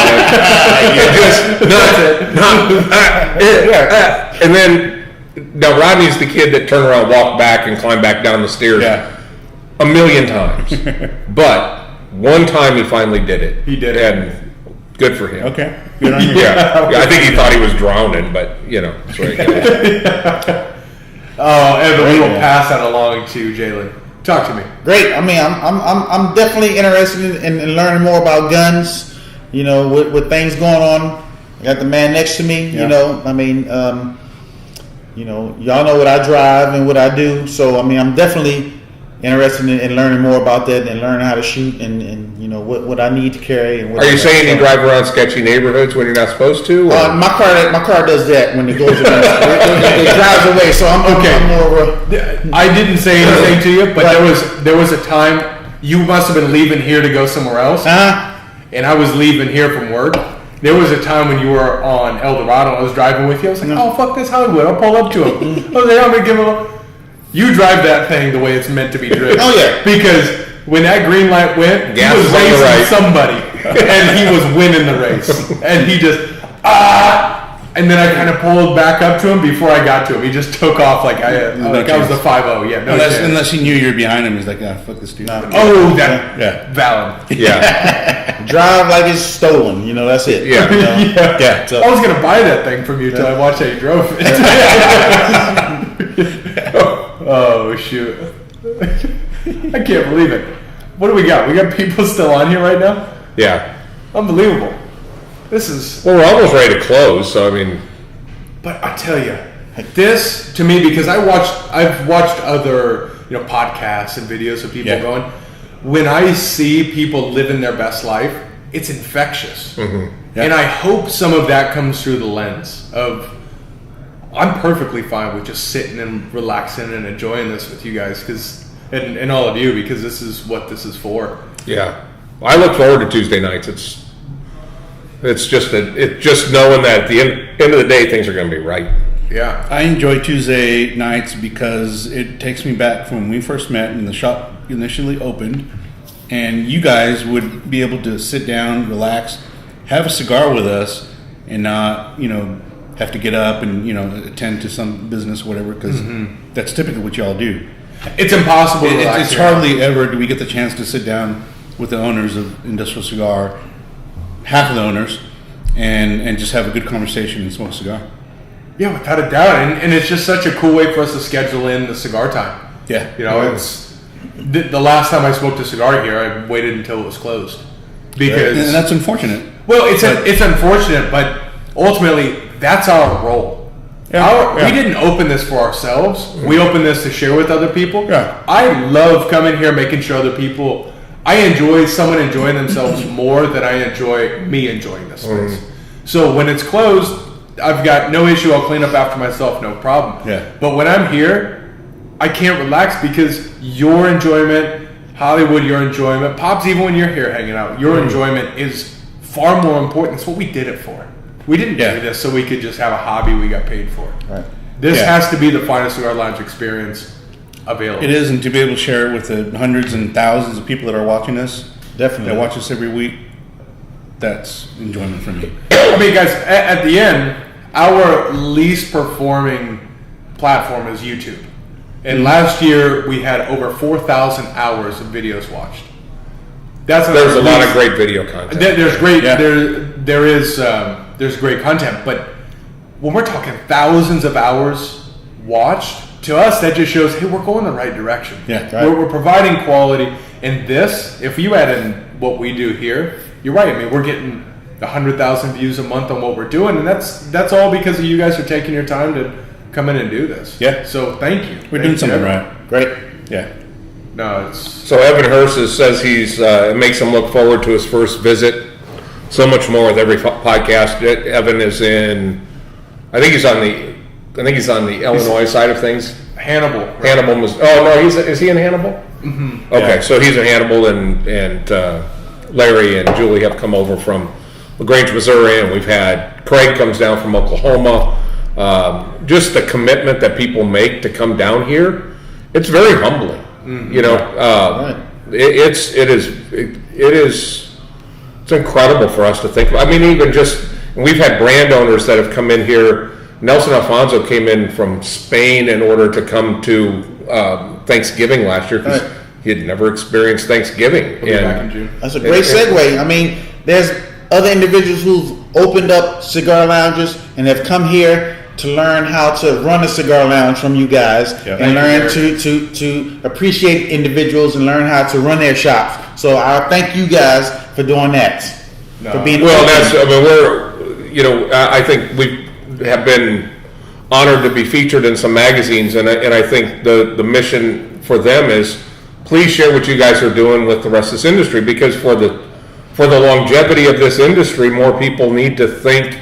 And then now Rodney's the kid that turned around, walked back, and climbed back down the stairs a million times. But one time he finally did it. He did it. And good for him. Okay. Good on you. Yeah, I think he thought he was drowning, but that's what it goes. Oh, Evan, we will pass that along to Jalen. Talk to me. Great. I mean, I'm definitely interested in learning more about guns. You know, with things going on. I got the man next to me. Yeah. You know, I mean, y'all know what I drive and what I do. So I mean, I'm definitely interested in learning more about that and learning how to shoot and what I need to carry. And what Are you saying you drive around sketchy neighborhoods when you're not supposed to? My car does that when it goes around. it drives away. So I'm okay. I'm more of a, I didn't say anything to you, but there was a time you must have been leaving here to go somewhere else, and I was leaving here from work. There was a time when you were on El Dorado. I was driving with you. I was like, "Oh fuck this Hollywood!" I'll pull up to him. I was like, "I'm gonna give him a." You drive that thing the way it's meant to be driven. Oh yeah, because when that green light went, Gas he was on the racing right. somebody, and he was winning the race, and he just and then I kind of pulled back up to him before I got to him. He just took off like I was the 5-0. Yeah, no chance. Unless he knew you were behind him, he's like, fuck this dude. Oh, that valid. Yeah. drive like it's stolen. That's it. Yeah. Yeah. So. I was gonna buy that thing from you till I watched how you drove it. Oh shoot! I can't believe it. What do we got? We got people still on here right now? Yeah. Unbelievable. This is. Well, we're almost ready to close, so I mean. But I tell you, this to me, because I've watched other podcasts and videos of people going. When I see people living their best life, it's infectious, and I hope some of that comes through the lens of. I'm perfectly fine with just sitting and relaxing and enjoying this with you guys, and all of you, because this is what this is for. Yeah, well, I look forward to Tuesday nights. It's just knowing that at the end of the day things are going to be right. Yeah, I enjoy Tuesday nights because it takes me back from when we first met and the shop initially opened, and you guys would be able to sit down, relax, have a cigar with us, and not have to get up and attend to some business or whatever, because that's typically what y'all do. It's impossible to relax. It's hardly ever do we get the chance to sit down with the owners of Industrial Cigar, half of the owners, and just have a good conversation and smoke a cigar. Yeah, without a doubt, and it's just such a cool way for us to schedule in the cigar time. Yeah, it's the last time I smoked a cigar here, I waited until it was closed because and that's unfortunate. Well, it's unfortunate, but ultimately that's our role. We didn't open this for ourselves. We opened this to share with other people. Yeah. I love coming here, making sure other people. I enjoy someone enjoying themselves more than I enjoy me enjoying this space. So when it's closed, I've got no issue. I'll clean up after myself, no problem. Yeah. But when I'm here, I can't relax because your enjoyment, Hollywood, your enjoyment, Pops, even when you're here hanging out, your enjoyment is far more important. It's what we did it for. We didn't do this so we could just have a hobby we got paid for. Right. This has to be the finest cigar lounge experience available. It is, and to be able to share it with the hundreds and thousands of people that are watching us, Definitely. that watch us every week, that's enjoyment for me. I mean, guys, at the end, our least performing platform is YouTube. And last year, we had over 4,000 hours of videos watched. There's a lot of great video content. There's great. There's great content, but when we're talking thousands of hours watched, to us that just shows, hey, we're going the right direction. Yeah, right. We're providing quality. And this, if you add in what we do here, you're right. I mean, we're getting 100,000 views a month on what we're doing, and that's all because of you guys are taking your time to come in and do this. Yeah. So thank you. We're doing something right. Great. Yeah. No, it's So Evan Hurst says it makes him look forward to his first visit so much more with every podcast. Evan is in, I think he's on the Illinois side of things. Hannibal. Right? Hannibal. Is he in Hannibal? Mm-hmm. Okay, so he's in Hannibal, and Larry and Julie have come over from LaGrange, Missouri, and we've had Craig comes down from Oklahoma. Just the commitment that people make to come down here, it's very humbling. Mm-hmm. It's incredible for us to think about. I mean, even just, we've had brand owners that have come in here. Nelson Alfonso came in from Spain in order to come to Thanksgiving last year because he had never experienced Thanksgiving. Back in June. That's a great segue. I mean, there's other individuals who've opened up cigar lounges and have come here to learn how to run a cigar lounge from you guys, and learn to appreciate individuals and learn how to run their shops. So I thank you guys for doing that. For being I think we have been honored to be featured in some magazines, and I think the mission for them is please share what you guys are doing with the rest of this industry, because for the for the longevity of this industry, more people need to think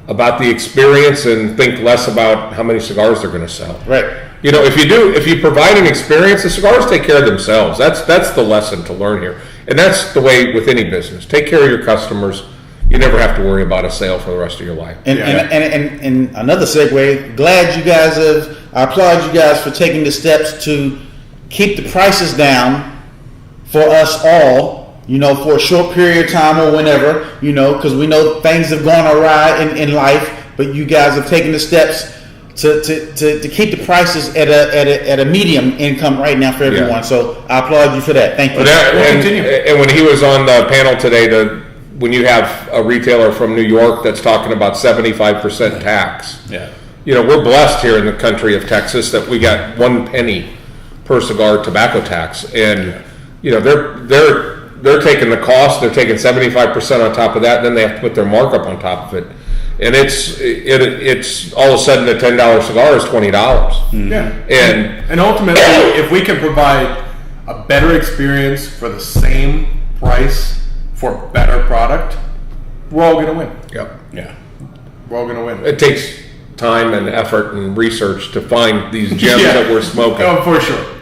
about the experience and think less about how many cigars they're going to sell. Right. You know, if you provide an experience, the cigars take care of themselves. That's the lesson to learn here. And that's the way with any business. Take care of your customers. You never have to worry about a sale for the rest of your life. And another segue, glad you guys I applaud you guys for taking the steps to keep the prices down for us all, for a short period of time or whenever, because we know things have gone awry in life, but you guys have taken the steps to keep the prices at a medium income right now for everyone. Yeah. So I applaud you for that. Thank you. And when he was on the panel today, when you have a retailer from New York that's talking about 75% tax, we're blessed here in the country of Texas that we got 1 penny per cigar tobacco tax, and they're taking the cost, they're taking 75% on top of that, and then they have to put their markup on top of it. And it's all of a sudden a $10 cigar is $20. Yeah. And ultimately, if we can provide a better experience for the same price for better product, we're all going to win. Yep. Yeah. We're all going to win. It takes time and effort and research to find these gems that we're smoking. Oh,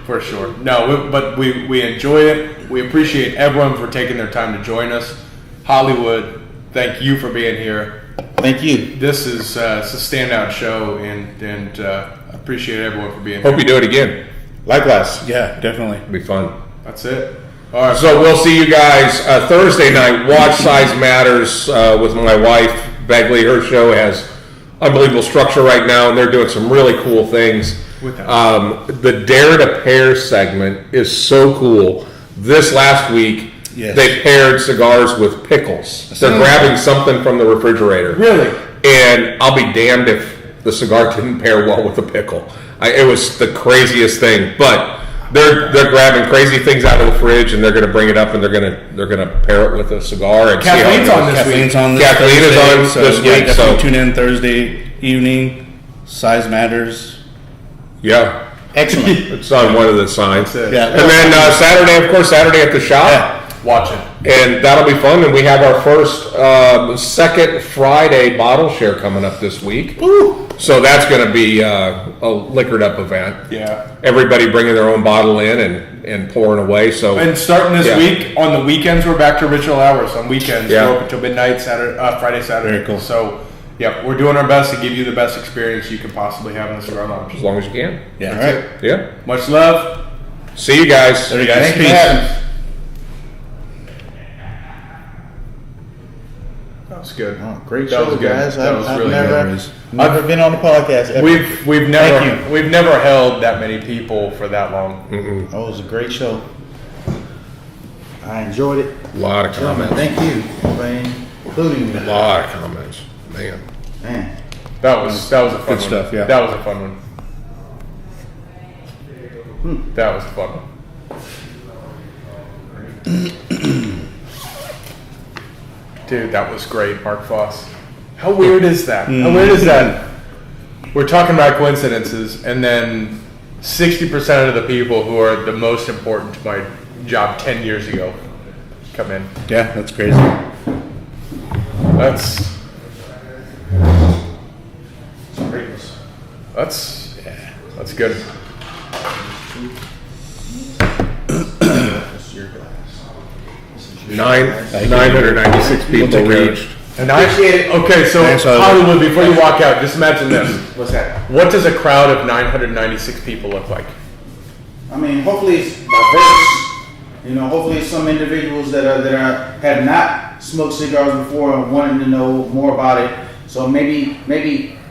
for sure. No, but we enjoy it. We appreciate everyone for taking their time to join us. Hollywood, thank you for being here. Thank you. This is it's a standout show, and appreciate everyone for being Hope here. you do it again. Likewise. Yeah, definitely. It'll be fun. That's it. All right. So we'll see you guys Thursday night. Watch Size Matters with my wife, Begley. Her show has unbelievable structure right now, and they're doing some really cool things. The Dare to Pair segment is so cool. This last week, they paired cigars with pickles. They're grabbing something from the refrigerator. Really? And I'll be damned if the cigar didn't pair well with a pickle. It was the craziest thing, but they're grabbing crazy things out of the fridge, and they're going to bring it up, and they're going to pair it with a cigar. And Kathleen's on this week. Kathleen is on this week. So tune in Thursday evening. Size Matters. Yeah, Excellent. it's on one of the signs. That's it. Yeah. And then Saturday, of course, Saturday at the shop. Yeah. Watch it. And that'll be fun. And we have our first second Friday bottle share coming up this week. Ooh. So that's going to be a liquored up event. Yeah. Everybody bringing their own bottle in and pouring away. So And starting this week, on the weekends, we're back to original hours. On weekends, we're open till midnight, Friday, Saturday. Very cool. So, we're doing our best to give you the best experience you can possibly have in the cigar lounge. as long as you can. Yeah. That's it. Yeah. Much love. See you guys. There you guys. Thank you for Peace. having us. That was good. Oh, great That show, was good. guys. That was I've really never been on the podcast ever. We've never held that many people for that long. Mm-mm. Oh, it was a great show. I enjoyed it. A lot of Gentlemen, comments. thank you for including me. A lot of comments. Man. Man. That was a fun one. stuff, yeah. That was a fun one. That was a fun one. Dude, that was great, Mark Foss. How weird is that? How weird is that? We're talking about coincidences, and then 60% of the people who are the most important to my job 10 years ago come in. Yeah, that's crazy. That's good. Nine 996 people reached. And okay, so Thanks, Tyler. Hollywood, before you walk out, just imagine this. What's that? What does a crowd of 996 people look like? I mean, hopefully it's diverse. Hopefully it's some individuals that have not smoked cigars before and wanting to know more about it. So maybe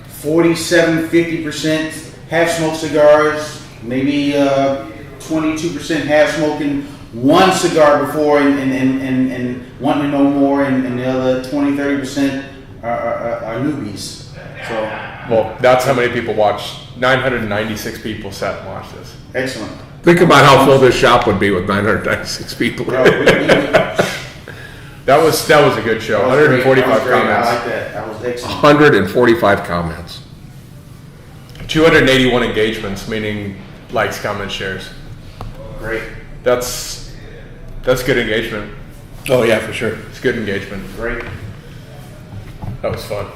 47, 50% have smoked cigars. Maybe 22% have smoking one cigar before and wanting to know more, and the other 20-30% are newbies. So Well, that's how many people watched. 996 people sat and watched this. excellent. Think about how full this shop would be with 996 people. Bro, That was a good show. 145 comments. I like that. That was excellent. 145 comments. 281 engagements, meaning likes, comments, shares. Great. That's good engagement. Oh, yeah, for sure. It's good engagement. Great. That was fun.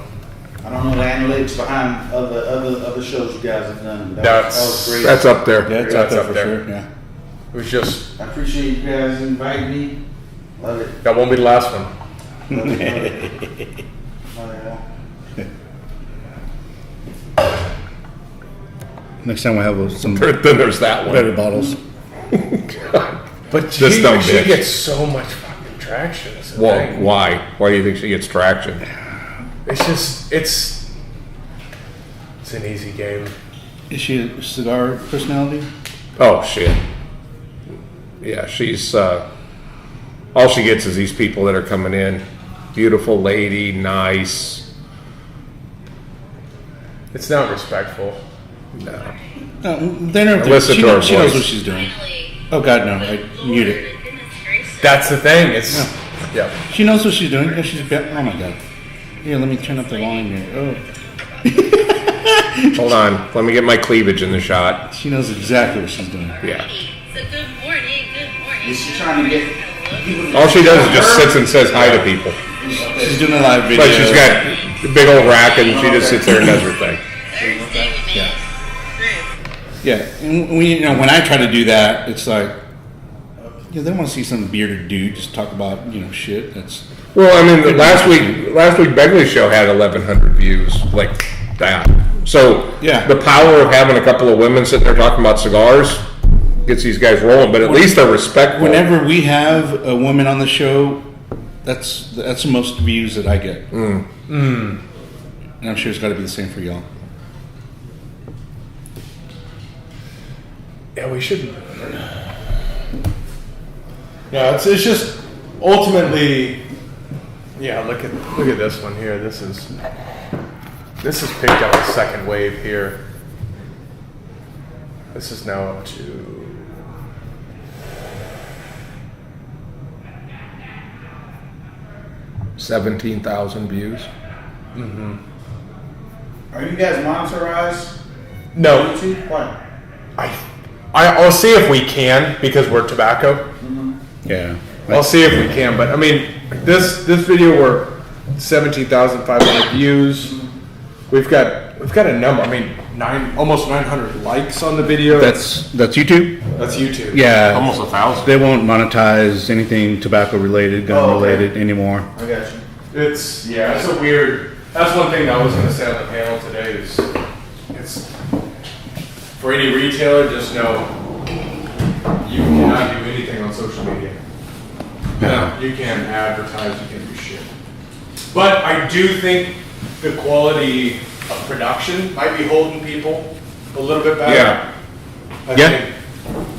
I don't know the analytics behind other shows you guys have done. That That's- was great. That's up there. Yeah, it's That's up there up for there. sure, yeah. It was just, I appreciate you guys inviting me. Love it. that won't be the last one. Love it. Love it. Next time we'll have some Then there's that one. better bottles. But This she, dumb she bitch. gets so much fucking traction. Is the Well, thing. why? Why do you think she gets traction? It's just, it's an easy game. Is she a cigar personality? Oh shit. Yeah, she's all she gets is these people that are coming in. Beautiful lady, nice. It's not respectful. No. No, they know. Listen She to her knows what voice. she's doing. Oh God, no! I mute it. That's the thing. It's, yeah. She knows what she's doing. Yeah, she's. Oh my God. Here, let me turn up the volume here. Oh, Hold on. Let me get my cleavage in the shot. she knows exactly what she's doing. Yeah. So good morning, good morning. Is she trying to get people to All she does is just sits and says hi to people. She's doing a live video. But she's got a big old rack and she just sits there and does her thing. Thursday we made Yeah. group. Yeah, and we, when I try to do that, it's like, they want to see some bearded dude just talk about, shit. That's Well, I mean, last week Begley's show had 1,100 views, like that. So Yeah. the power of having a couple of women sitting there talking about cigars gets these guys rolling. But at least they're respectful. whenever we have a woman on the show, that's the most views that I get. And I'm sure it's got to be the same for y'all. Yeah, we should. Yeah, it's just ultimately. Yeah, look at this one here. This has picked up a second wave here. This is now up to 17,000 views. Are you guys monetized? no. YouTube? Why? I'll see if we can because we're tobacco. Yeah. I'll see if we can, but I mean, this video we're 17,500 views. We've got a number. I mean, almost 900 likes on the video. That's YouTube? That's YouTube. Yeah. Almost 1,000. They won't monetize anything tobacco related, gun Oh, okay. related anymore. I got you. It's a weird. That's one thing that I was going to say on the panel today is it's for any retailer. Just know you cannot do anything on social media. You can't advertise. You can't do shit. But I do think the quality of production might be holding people a little bit back. Yeah. I Yeah. think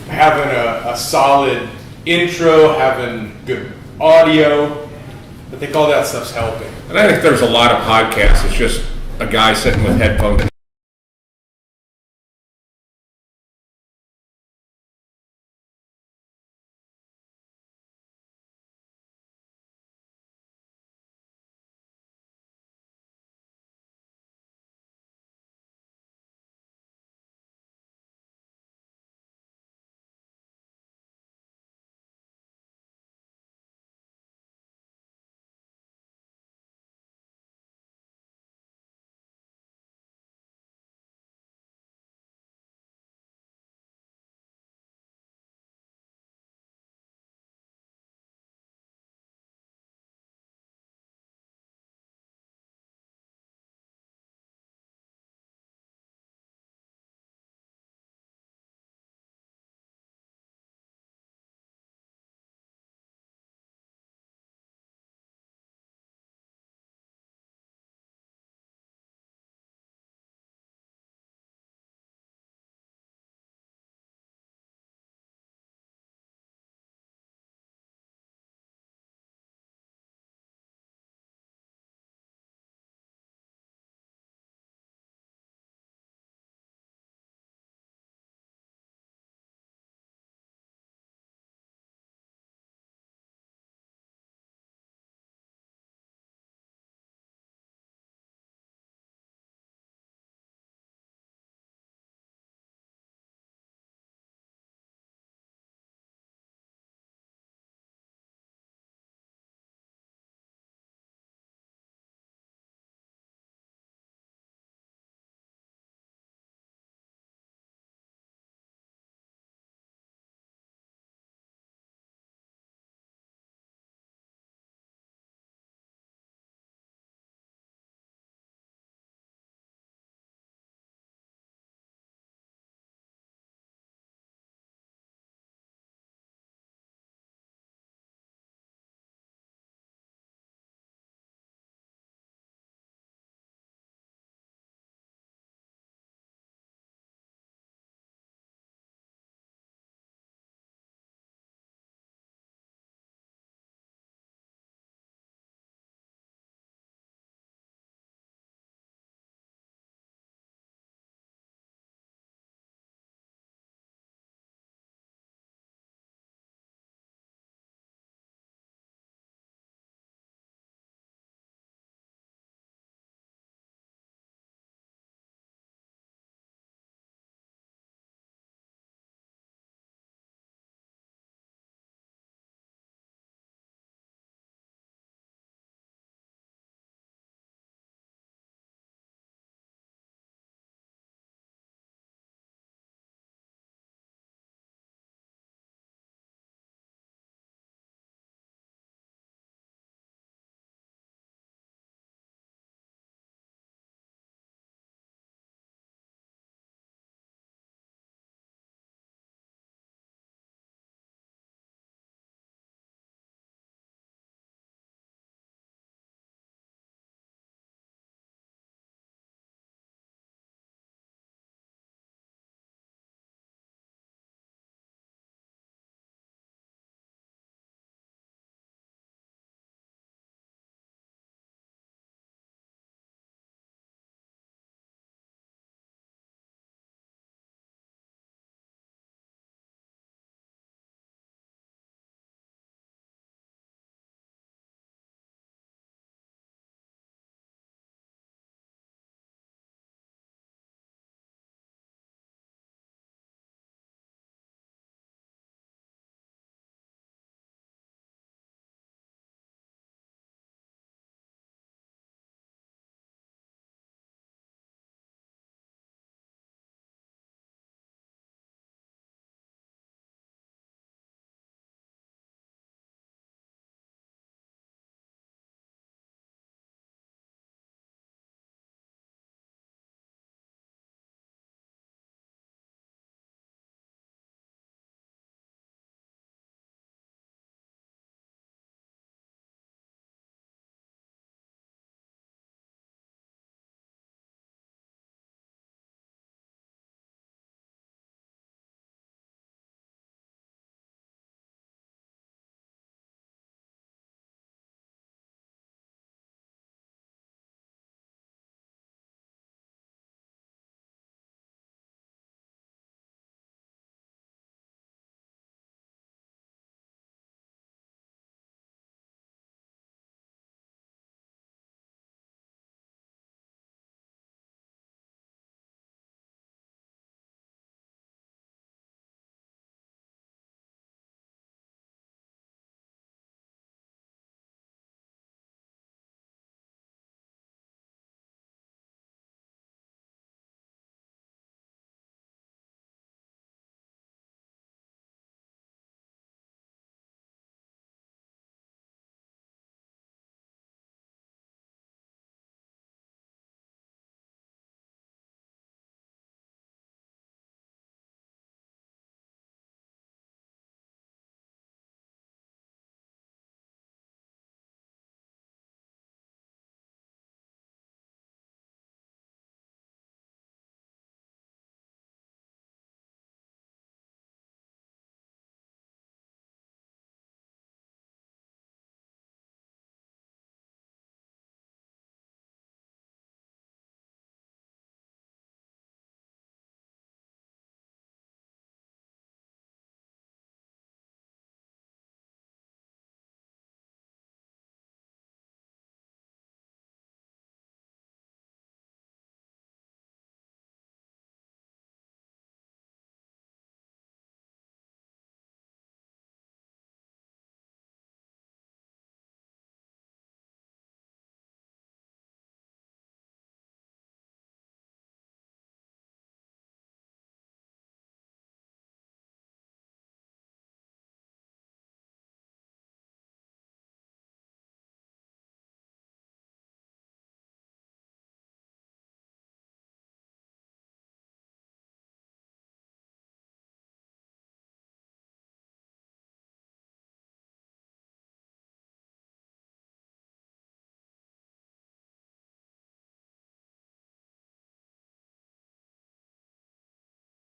having a solid intro, having good audio, I think all that stuff's helping. And I think there's a lot of podcasts. It's just a guy sitting with headphones